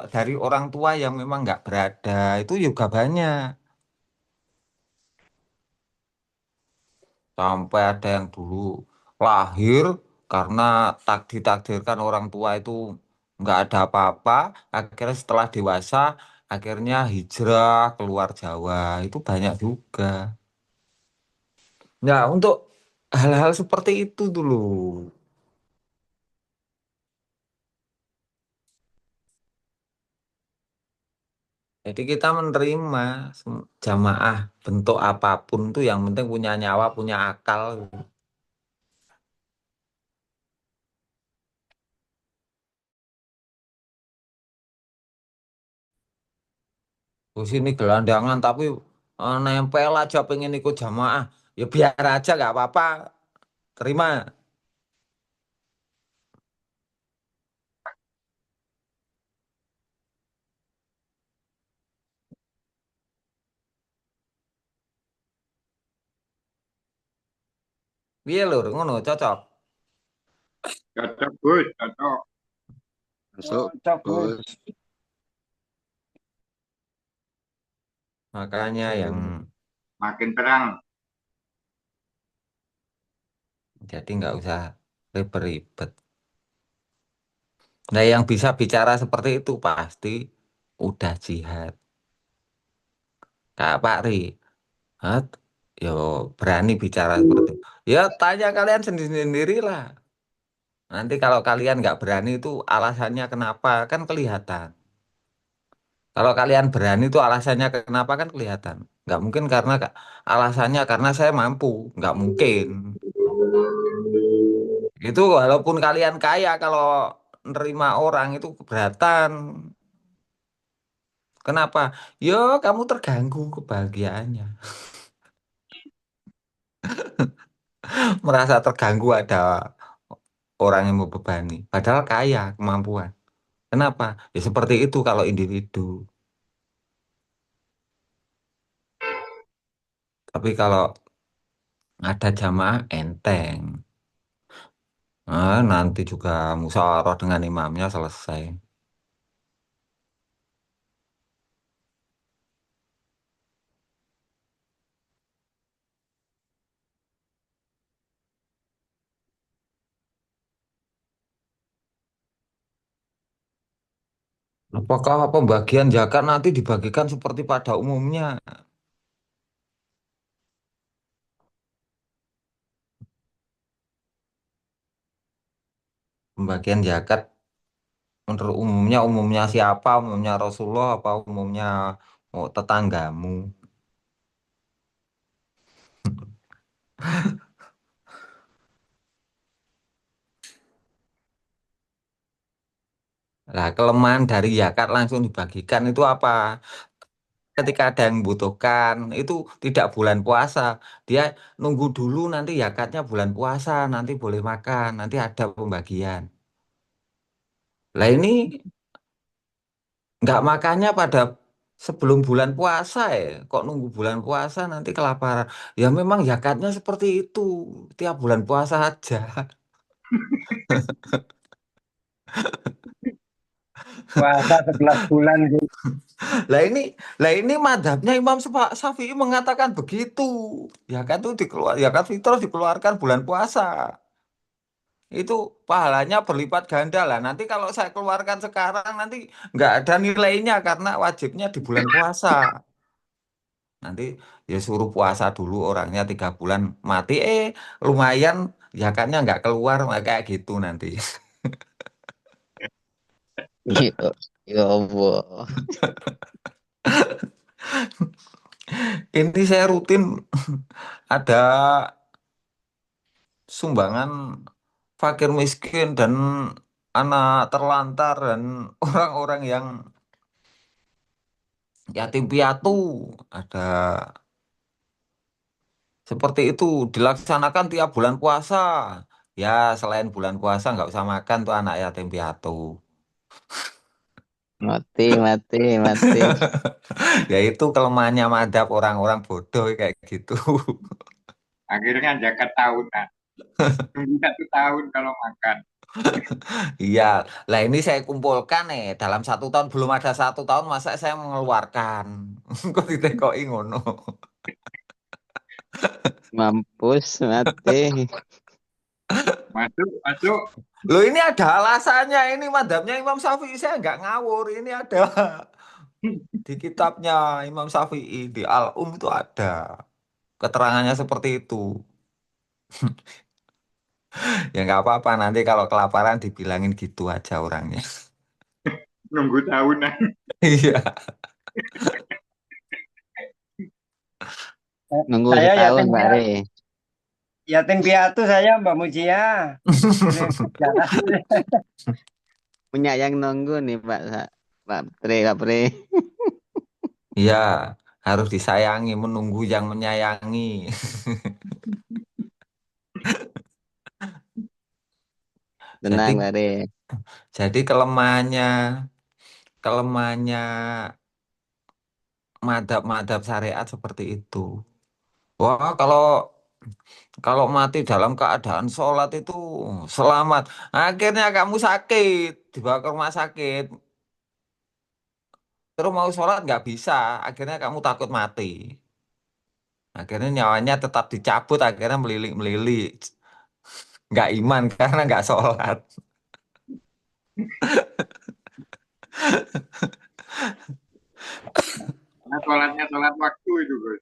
dari orang tua yang memang nggak berada itu juga banyak. Sampai ada yang dulu lahir karena ditakdirkan orang tua itu nggak ada apa-apa. Akhirnya setelah dewasa, akhirnya hijrah keluar Jawa. Itu banyak juga. Nah, untuk hal-hal seperti itu dulu. Jadi kita menerima jamaah bentuk apapun tuh yang penting punya nyawa, punya akal. Di sini gelandangan tapi nempel aja pengen ikut jamaah. Ya biar aja nggak apa-apa. Terima. Piye lur, ngono cocok. Cocok, Gus, cocok. Masuk, Cocok, Gus. Gus. Makanya yang Makin terang. jadi nggak usah ribet-ribet. Nah, yang bisa bicara seperti itu pasti udah jihad. Kak Pak Ri, hat, yo berani bicara seperti itu. Ya tanya kalian sendiri-sendiri lah. Nanti kalau kalian nggak berani itu alasannya kenapa kan kelihatan. Kalau kalian berani itu alasannya kenapa kan kelihatan. Nggak mungkin karena alasannya karena saya mampu. Nggak mungkin. Itu walaupun kalian kaya kalau nerima orang itu keberatan. Kenapa? Yo kamu terganggu kebahagiaannya. Merasa terganggu ada orang yang membebani. Padahal kaya kemampuan. Kenapa? Ya seperti itu kalau individu. Tapi kalau ada jamaah enteng. Nanti juga musyawarah dengan imamnya selesai. Apakah pembagian zakat nanti dibagikan seperti pada umumnya? Pembagian zakat menurut umumnya siapa? Umumnya Rasulullah apa umumnya tetanggamu? Nah, kelemahan dari zakat langsung dibagikan itu apa? Ketika ada yang membutuhkan, itu tidak bulan puasa. Dia nunggu dulu nanti zakatnya bulan puasa, nanti boleh makan, nanti ada pembagian. Lah ini nggak makannya pada sebelum bulan puasa ya. Kok nunggu bulan puasa nanti kelaparan. Ya memang zakatnya seperti itu. Tiap bulan puasa aja. Puasa 11 bulan, Gus. Lah ini, lah ini madhabnya Imam Syafi'i mengatakan begitu. Ya kan tuh ya kan fitrah dikeluarkan bulan puasa. Itu pahalanya berlipat ganda lah. Nanti kalau saya keluarkan sekarang nanti nggak ada nilainya karena wajibnya di bulan puasa. Nanti ya suruh puasa dulu orangnya 3 bulan mati lumayan zakatnya nggak keluar kayak gitu nanti. Ya, ya Allah. Ini saya rutin ada sumbangan fakir miskin dan anak terlantar dan orang-orang yang yatim piatu ada seperti itu dilaksanakan tiap bulan puasa. Ya selain bulan puasa nggak usah makan tuh anak yatim piatu. Mati, mati, mati. Ya itu kelemahannya madhab orang-orang bodoh kayak gitu. Akhirnya zakat tahunan. Tunggu 1 tahun kalau makan. Iya, lah ini saya kumpulkan dalam 1 tahun belum ada 1 tahun masa saya mengeluarkan. Kok ditekoki ngono. Mampus, mati. Masuk, masuk. Loh ini ada alasannya ini madhabnya Imam Syafi'i saya nggak ngawur ini ada di kitabnya Imam Syafi'i di Al-Um itu ada keterangannya seperti itu. Ya nggak apa-apa nanti kalau kelaparan dibilangin gitu aja orangnya. Nunggu tahunan. Iya. Nunggu Saya setahun, Pak Re. yatim piatu saya, Mbak Mujia. Kirim jalan. Punya yang nunggu nih, Pak. Pak Pre, Pak Pre. Iya, harus disayangi, menunggu yang menyayangi. Jadi Tenang, Pak Re. jadi kelemahannya madhab-madhab syariat seperti itu. Wah, kalau Kalau mati dalam keadaan sholat itu selamat. Akhirnya kamu sakit, dibawa ke rumah sakit. Terus mau sholat nggak bisa. Akhirnya kamu takut mati. Akhirnya nyawanya tetap dicabut. Akhirnya melilik-melilik. Nggak iman karena nggak sholat. Karena sholatnya sholat waktu itu, Gus.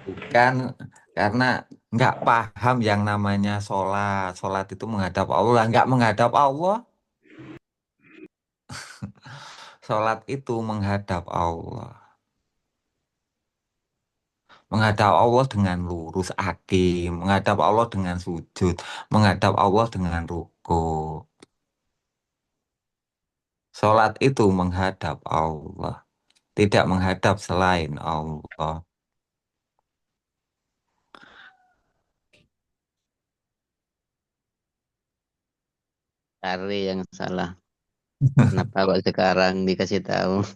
Bukan karena nggak paham yang namanya sholat. Sholat itu menghadap Allah. Nggak menghadap Allah. Sholat itu menghadap Allah. Menghadap Allah dengan lurus hakim. Menghadap Allah dengan sujud. Menghadap Allah dengan ruku. Sholat itu menghadap Allah. Tidak menghadap selain Allah. Cari yang salah. Kenapa kok sekarang dikasih tahu?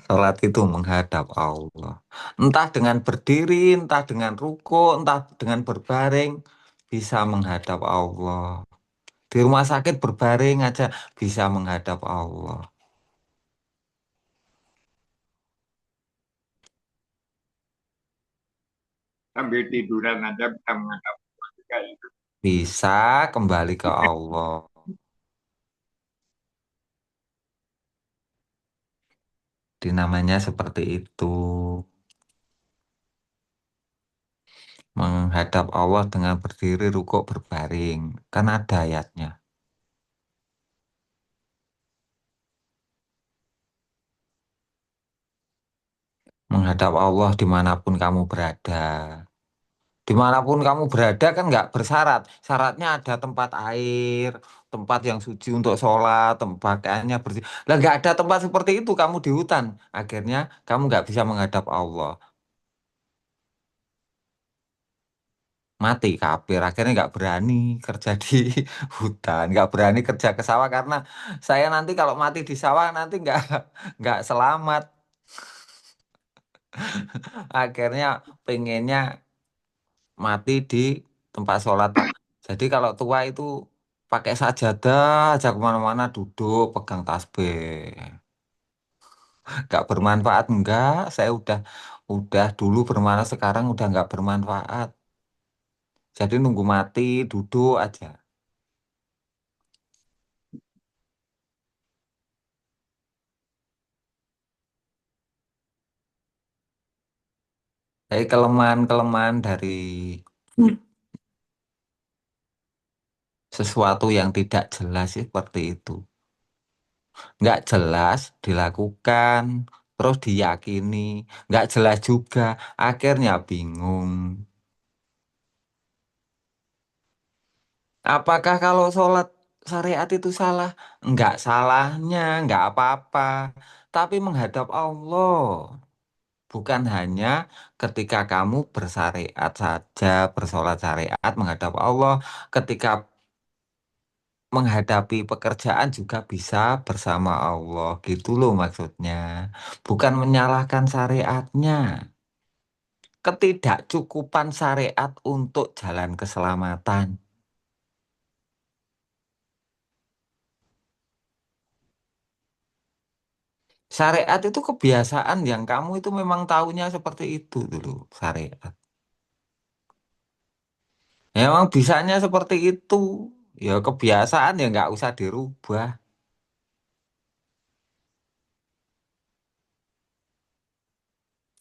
Sholat itu menghadap Allah. Entah dengan berdiri, entah dengan ruku, entah dengan berbaring, bisa menghadap Allah. Di rumah sakit berbaring aja bisa menghadap Allah. Sambil tiduran aja bisa menghadap juga itu. Bisa kembali ke Allah. Dinamanya seperti itu. Menghadap Allah dengan berdiri, rukuk, berbaring. Kan ada ayatnya. Menghadap Allah dimanapun kamu berada. Dimanapun kamu berada kan nggak bersyarat. Syaratnya ada tempat air, tempat yang suci untuk sholat, tempat pakaiannya bersih. Lah nggak ada tempat seperti itu kamu di hutan. Akhirnya kamu nggak bisa menghadap Allah. Mati kafir. Akhirnya nggak berani kerja di hutan, nggak berani kerja ke sawah karena saya nanti kalau mati di sawah nanti nggak selamat. Akhirnya pengennya mati di tempat sholat. Jadi kalau tua itu pakai sajadah aja kemana-mana duduk pegang tasbih. Nggak bermanfaat enggak. Saya udah dulu bermanfaat sekarang udah nggak bermanfaat. Jadi nunggu mati duduk aja. Jadi kelemahan-kelemahan dari sesuatu yang tidak jelas sih seperti itu. Nggak jelas dilakukan, terus diyakini, nggak jelas juga, akhirnya bingung. Apakah kalau sholat syariat itu salah? Nggak salahnya, nggak apa-apa. Tapi menghadap Allah. Bukan hanya ketika kamu bersyariat saja, bersolat syariat menghadap Allah. Ketika menghadapi pekerjaan juga bisa bersama Allah. Gitu loh maksudnya. Bukan menyalahkan syariatnya. Ketidakcukupan syariat untuk jalan keselamatan. Syariat itu kebiasaan yang kamu itu memang tahunya seperti itu dulu syariat. Ya, memang bisanya seperti itu. Ya kebiasaan ya nggak usah dirubah.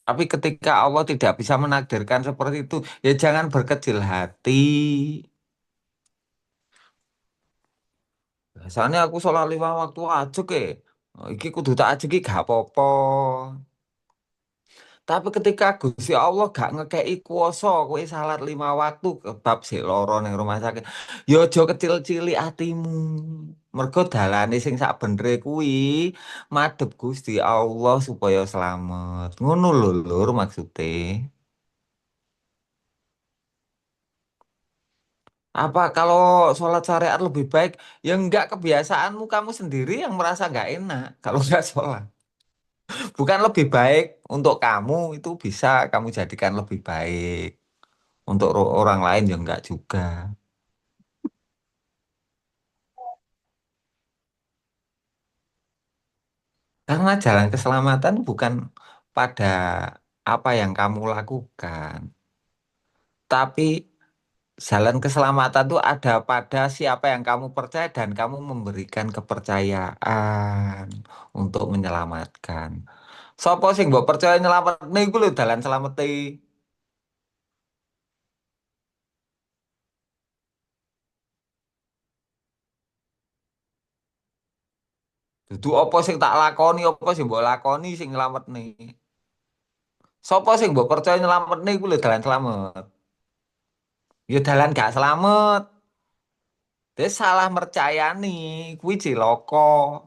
Tapi ketika Allah tidak bisa menakdirkan seperti itu, ya jangan berkecil hati. Biasanya aku sholat lima waktu aja ke. Iki kudu tak aja ki gak apa-apa. Tapi ketika Gusti Allah gak ngekei kuwasa kowe salat lima waktu kebab sik lara ning rumah sakit. Ya aja kecil-cili atimu. Mergo dalane sing sak benere kuwi madhep Gusti Allah supaya slamet. Ngono lho Lur maksude. Apa kalau sholat syariat lebih baik? Ya enggak kebiasaanmu kamu sendiri yang merasa nggak enak kalau nggak sholat. Bukan lebih baik untuk kamu itu bisa kamu jadikan lebih baik. Untuk orang lain ya enggak juga. Karena jalan keselamatan bukan pada apa yang kamu lakukan, tapi jalan keselamatan itu ada pada siapa yang kamu percaya dan kamu memberikan kepercayaan untuk menyelamatkan. Sopo sing mbok percaya nyelametne iku lho dalan selamete. Dudu apa sing tak lakoni, apa sing mbok lakoni sing nyelametne. Sopo sing mbok percaya nyelametne iku lho dalan selamat. Ya dalan gak selamat. Dia salah mercayani, kuwi cilaka.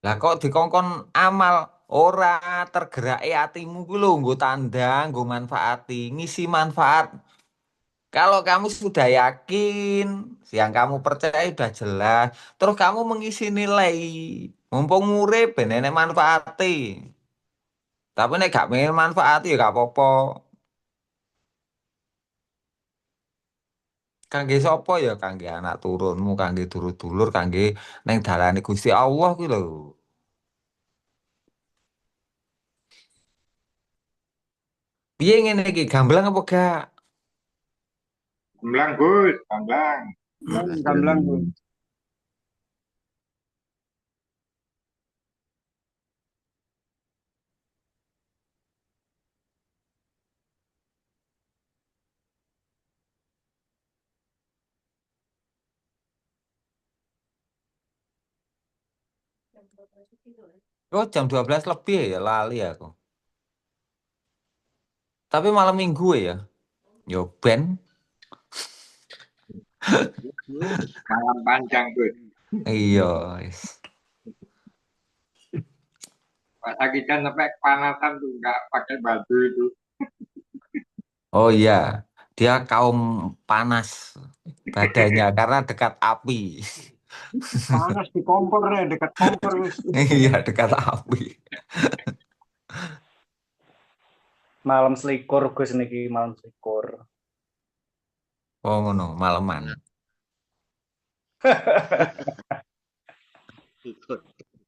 Lah kok dikongkon amal ora tergerake atimu ku lho nggo tandang, nggo manfaati, ngisi manfaat. Kalau kamu sudah yakin, yang kamu percaya sudah jelas, terus kamu mengisi nilai, mumpung urip ben enek manfaati. Tapi nek gak pengen manfaati ya gak apa-apa. Kangge sapa ya kangge anak turunmu, kangge dulur-dulur, kangge neng dalane Gusti Allah ku lho. Piye ngene iki gamblang apa gak? Gamblang Gus, gamblang. Gamblang, Gus. Oh jam 12 lebih ya lali aku. Tapi malam minggu ya. Yo ben. Malam panjang Gus. Iya. Wis. Pak Sakitan sampai kepanasan tuh nggak pakai baju itu. Oh iya. Dia kaum panas badannya karena dekat api. Panas di kompor ya, dekat kompor, Gus. Iya dekat api. Malam selikur, Gus niki malam selikur. Oh ngono, maleman.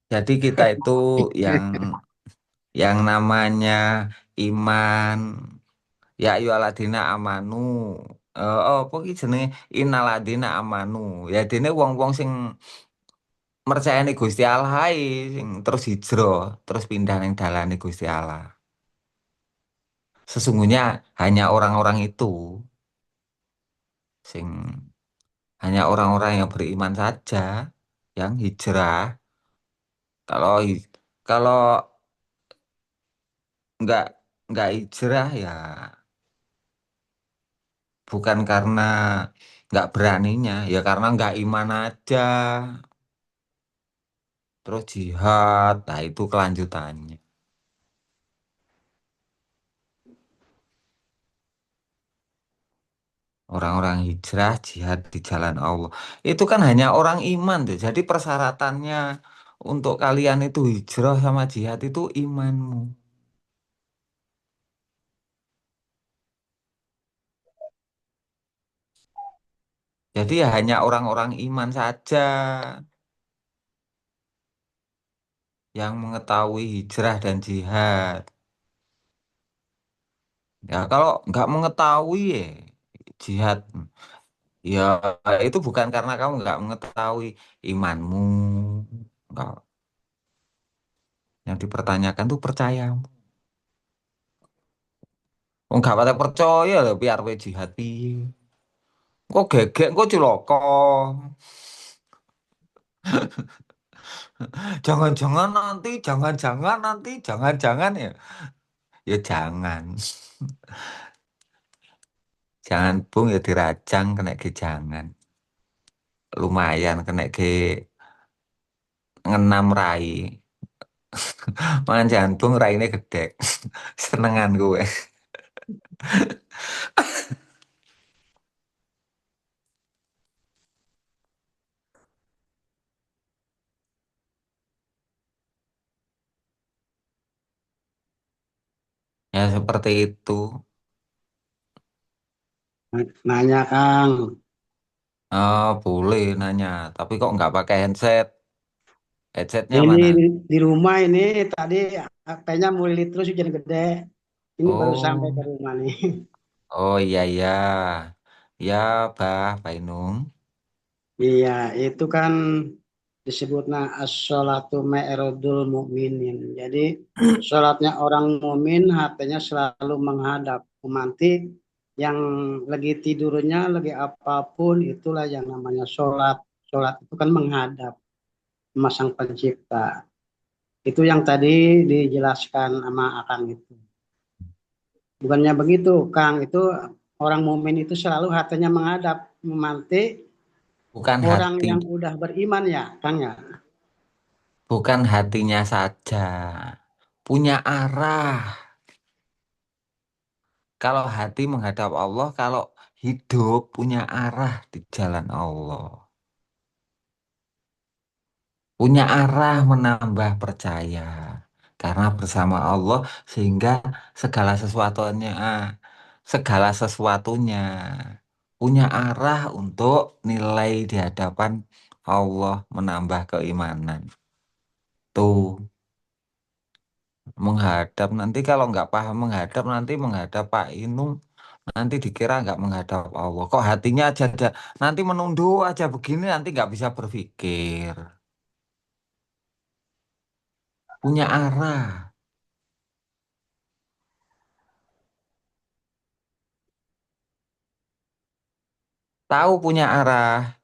Jadi kita itu yang namanya iman, ya ayyuhalladzina amanu. Oh, apa ki jenenge innalladzina amanu. Ya dene wong-wong sing mercayani Gusti Allah ae sing terus hijrah, terus pindah ning dalane Gusti Allah. Sesungguhnya hanya orang-orang itu sing hanya orang-orang yang beriman saja yang hijrah. Kalau kalau nggak nggak hijrah ya bukan karena nggak beraninya, ya karena nggak iman aja. Terus jihad, nah itu kelanjutannya. Orang-orang hijrah, jihad di jalan Allah. Itu kan hanya orang iman tuh. Jadi persyaratannya untuk kalian itu hijrah sama jihad itu imanmu. Jadi ya hanya orang-orang iman saja yang mengetahui hijrah dan jihad. Ya kalau nggak mengetahui ya jihad, ya itu bukan karena kamu nggak mengetahui imanmu. Enggak. Yang dipertanyakan tuh percayamu. Oh, nggak pada percaya lho biar we jihad piye. Kok gegek, kok cilaka. Jangan-jangan nanti, jangan-jangan ya. Ya jangan. Jangan bung ya dirajang kena ke jangan. Lumayan kena ke ngenam rai. Mangan jantung raine gedek. Senengan gue. Ya seperti itu. Nanya Kang, Oh, boleh nanya. Tapi kok nggak pakai handset? Headsetnya ini mana? di rumah ini tadi HP-nya mulai terus hujan gede. Ini baru sampai ke Oh, rumah nih. oh iya iya. Ya, Pak Inung. Iya, itu kan disebutnya as-sholatu mi'radul mu'minin. Jadi sholatnya orang mukmin hatinya selalu menghadap. Nanti yang lagi tidurnya, lagi apapun itulah yang namanya sholat. Sholat itu kan menghadap sama Sang Pencipta. Itu yang tadi dijelaskan sama Akang itu. Bukannya begitu, Kang. Itu orang mukmin itu selalu hatinya menghadap. Nanti Bukan orang hati, yang udah beriman ya, Kang ya. bukan hatinya saja. Punya arah. Kalau hati menghadap Allah, kalau hidup punya arah di jalan Allah. Punya arah menambah percaya. Karena bersama Allah sehingga segala sesuatunya, segala sesuatunya punya arah untuk nilai di hadapan Allah menambah keimanan. Tuh, menghadap nanti kalau nggak paham menghadap nanti menghadap Pak Inung nanti dikira nggak menghadap Allah. Kok hatinya aja nanti menunduk aja begini nanti nggak bisa berpikir. Punya arah. Tahu punya arah.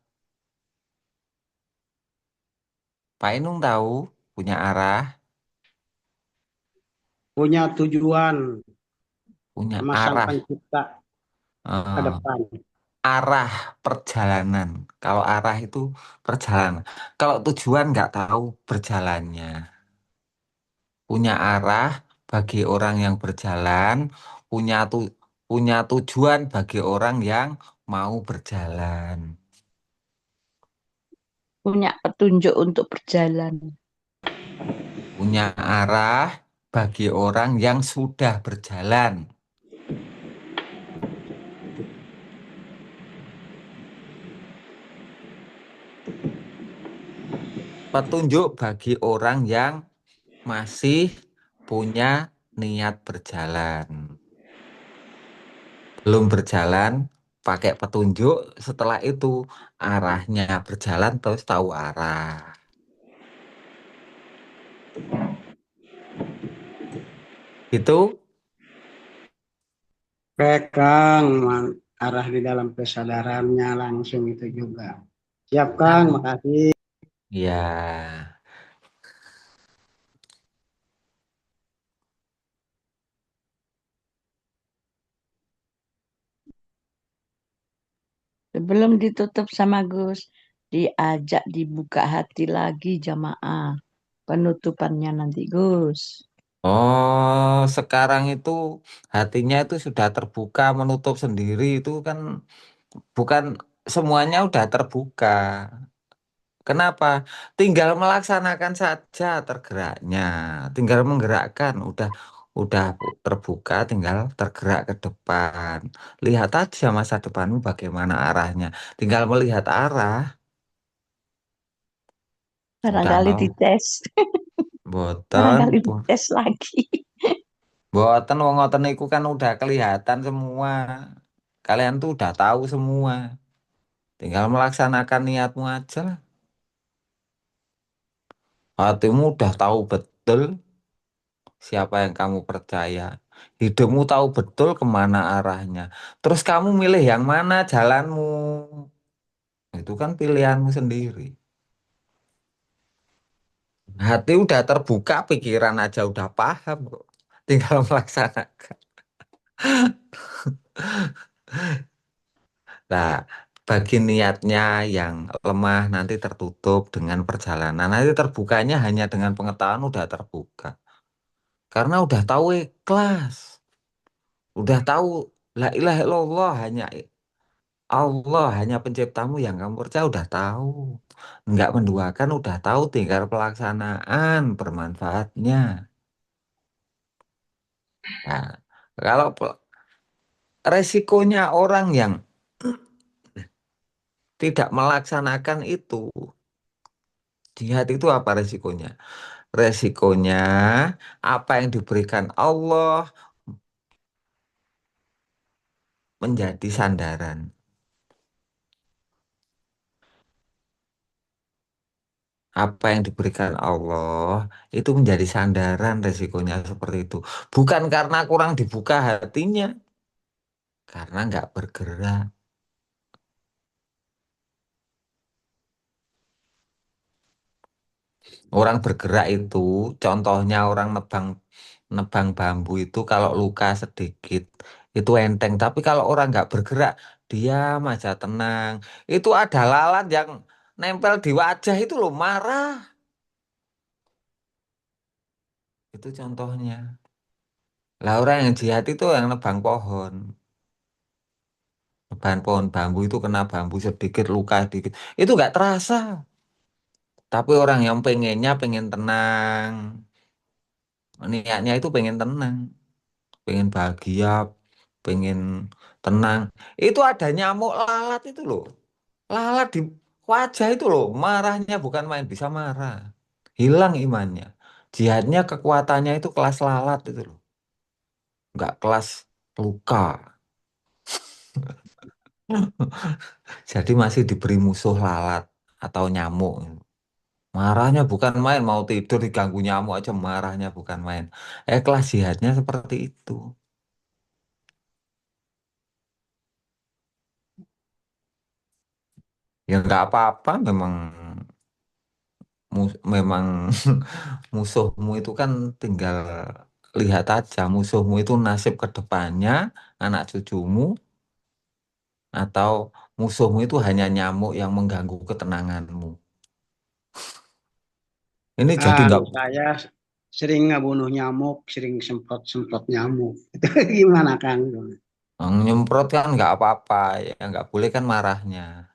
Pak Inung tahu punya arah, Punya tujuan punya sama Sang arah, Pencipta ke eh, depan. arah perjalanan. Kalau arah itu perjalanan. Kalau tujuan nggak tahu berjalannya. Punya arah bagi orang yang berjalan, punya punya tujuan bagi orang yang mau berjalan. Punya petunjuk untuk berjalan. Punya arah bagi orang yang sudah berjalan. Petunjuk bagi orang yang masih punya niat berjalan. Belum berjalan, pakai petunjuk, setelah itu arahnya berjalan terus tahu arah. Itu Oke, Kang, arah di dalam kesadarannya langsung itu juga. Siap, Kang, ah, makasih. ya. Sebelum ditutup sama Gus, diajak dibuka hati lagi jamaah. Penutupannya nanti Gus. Oh, sekarang itu hatinya itu sudah terbuka, menutup sendiri itu kan bukan semuanya udah terbuka. Kenapa? Tinggal melaksanakan saja tergeraknya, tinggal menggerakkan, udah terbuka, tinggal tergerak ke depan. Lihat aja masa depanmu bagaimana arahnya. Tinggal melihat arah, sudah Barangkali mau. dites. Boten, Barangkali dites lagi. boten wong ngoten iku kan udah kelihatan semua. Kalian tuh udah tahu semua. Tinggal melaksanakan niatmu aja lah. Hatimu udah tahu betul siapa yang kamu percaya. Hidupmu tahu betul kemana arahnya. Terus kamu milih yang mana jalanmu. Itu kan pilihanmu sendiri. Hati udah terbuka, pikiran aja udah paham kok. Tinggal melaksanakan. Nah, bagi niatnya yang lemah nanti tertutup dengan perjalanan. Nanti terbukanya hanya dengan pengetahuan udah terbuka. Karena udah tahu ikhlas. Udah tahu la ilaha illallah hanya Allah hanya penciptamu yang kamu percaya udah tahu. Nggak menduakan udah tahu tinggal pelaksanaan bermanfaatnya. Nah, kalau resikonya orang yang tidak melaksanakan itu, jihad itu apa resikonya? Resikonya apa yang diberikan Allah menjadi sandaran. Apa yang diberikan Allah itu menjadi sandaran resikonya seperti itu. Bukan karena kurang dibuka hatinya, karena nggak bergerak. Orang bergerak itu, contohnya orang nebang nebang bambu itu kalau luka sedikit itu enteng. Tapi kalau orang nggak bergerak, diam aja tenang. Itu ada lalat yang nempel di wajah itu loh marah. Itu contohnya. Lah orang yang jihad itu yang nebang pohon. Nebang pohon bambu itu kena bambu sedikit, luka sedikit. Itu nggak terasa. Tapi orang yang pengennya pengen tenang. Niatnya itu pengen tenang. Pengen bahagia, pengen tenang. Itu ada nyamuk lalat itu loh. Lalat di wajah itu loh. Marahnya bukan main bisa marah. Hilang imannya. Jihadnya kekuatannya itu kelas lalat itu loh. Nggak kelas luka. Jadi masih diberi musuh lalat atau nyamuk. Marahnya bukan main. Mau tidur diganggu nyamuk aja marahnya bukan main. Kelas jihadnya seperti itu. Ya nggak apa-apa memang memang musuhmu itu kan tinggal lihat aja musuhmu itu nasib ke depannya anak cucumu atau musuhmu itu hanya nyamuk yang mengganggu ketenanganmu. Ini jadi Ah, nggak saya sering ngebunuh nyamuk, sering semprot-semprot nyamuk. Itu gimana Kang? nyemprot kan nggak apa-apa ya nggak boleh kan marahnya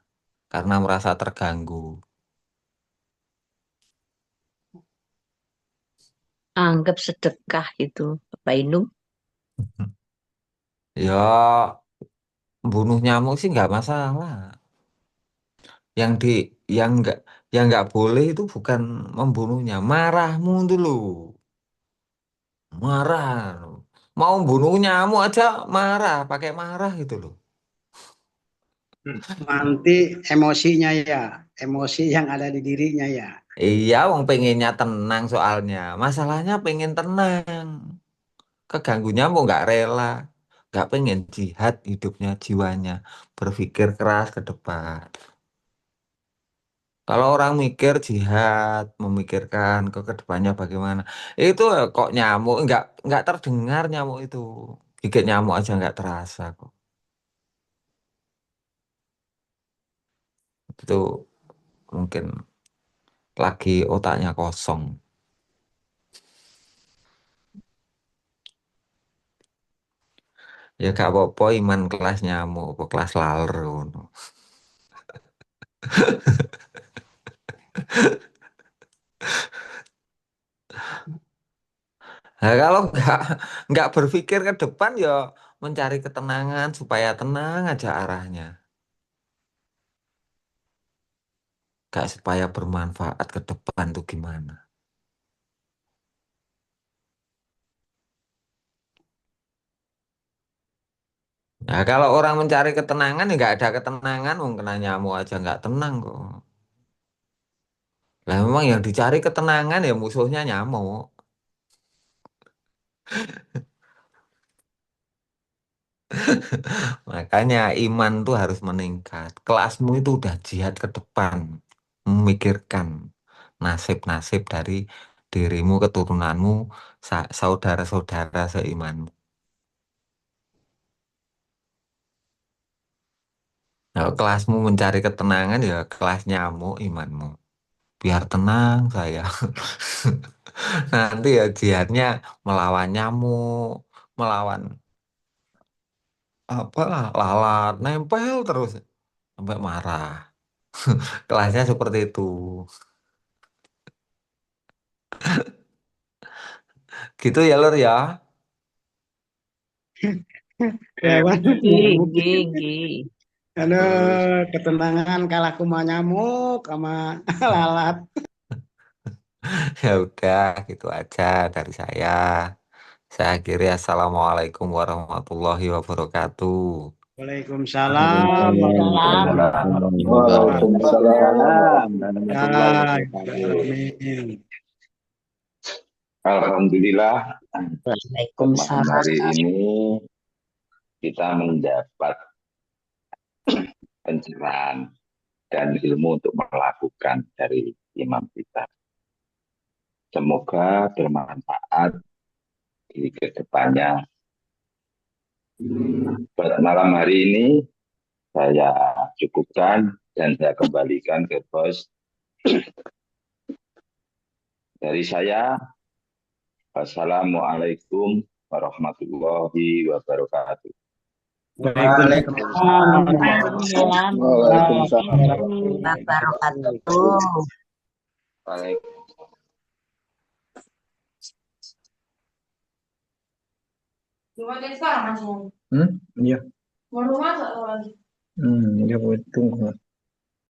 karena merasa terganggu. Anggap sedekah itu, Pak Inung. Ya bunuh nyamuk sih nggak masalah. Yang di yang nggak boleh itu bukan membunuhnya, marahmu dulu. Marah. Mau bunuh nyamuk aja marah, pakai marah gitu loh. Nanti emosinya ya, emosi yang ada di dirinya ya. Iya, wong pengennya tenang soalnya. Masalahnya pengen tenang. Keganggu nyamuk nggak rela. Nggak pengen jihad hidupnya, jiwanya. Berpikir keras ke depan. Kalau orang mikir jihad, memikirkan ke depannya bagaimana. Itu kok nyamuk, nggak terdengar nyamuk itu. Gigit nyamuk aja nggak terasa kok. Itu mungkin lagi otaknya kosong. Ya gak apa-apa iman kelas nyamuk, apa kelas laler ngono. Nah, kalau nggak berpikir ke depan ya mencari ketenangan supaya tenang aja arahnya. Gak supaya bermanfaat ke depan tuh gimana. Nah, kalau orang mencari ketenangan ya nggak ada ketenangan, wong kena nyamuk aja nggak tenang kok. Lah memang yang dicari ketenangan ya musuhnya nyamuk. Makanya iman tuh harus meningkat. Kelasmu itu udah jihad ke depan, memikirkan nasib-nasib dari dirimu, keturunanmu, saudara-saudara seimanmu. Kalau kelasmu mencari ketenangan ya kelas nyamuk imanmu. Biar tenang saya. Nanti ya jihadnya melawan nyamuk, melawan apa lalat nempel terus sampai marah. Kelasnya seperti itu. Gitu ya Lur ya. Hewan Nggih, nyamuk. nggih, nggih. Terus Aduh, ketenangan kalau aku mah nyamuk sama lalat. Ya udah gitu aja dari saya. Saya akhiri Assalamualaikum warahmatullahi wabarakatuh. Waalaikumsalam Waalaikumsalam. warahmatullahi Waalaikumsalam warahmatullahi wabarakatuh. wabarakatuh. Amin. Alhamdulillah, pada malam Waalaikumsalam. hari ini kita mendapat pencerahan dan ilmu untuk melakukan dari imam kita. Semoga bermanfaat di kedepannya. Pada malam hari ini saya cukupkan dan saya kembalikan ke bos. Dari saya, Wassalamualaikum warahmatullahi wabarakatuh. Waalaikumsalam Waalaikumsalam Waalaikumsalam warahmatullahi warahmatullahi wabarakatuh. wabarakatuh. Iya. Mau rumah lagi? Iya, tunggu.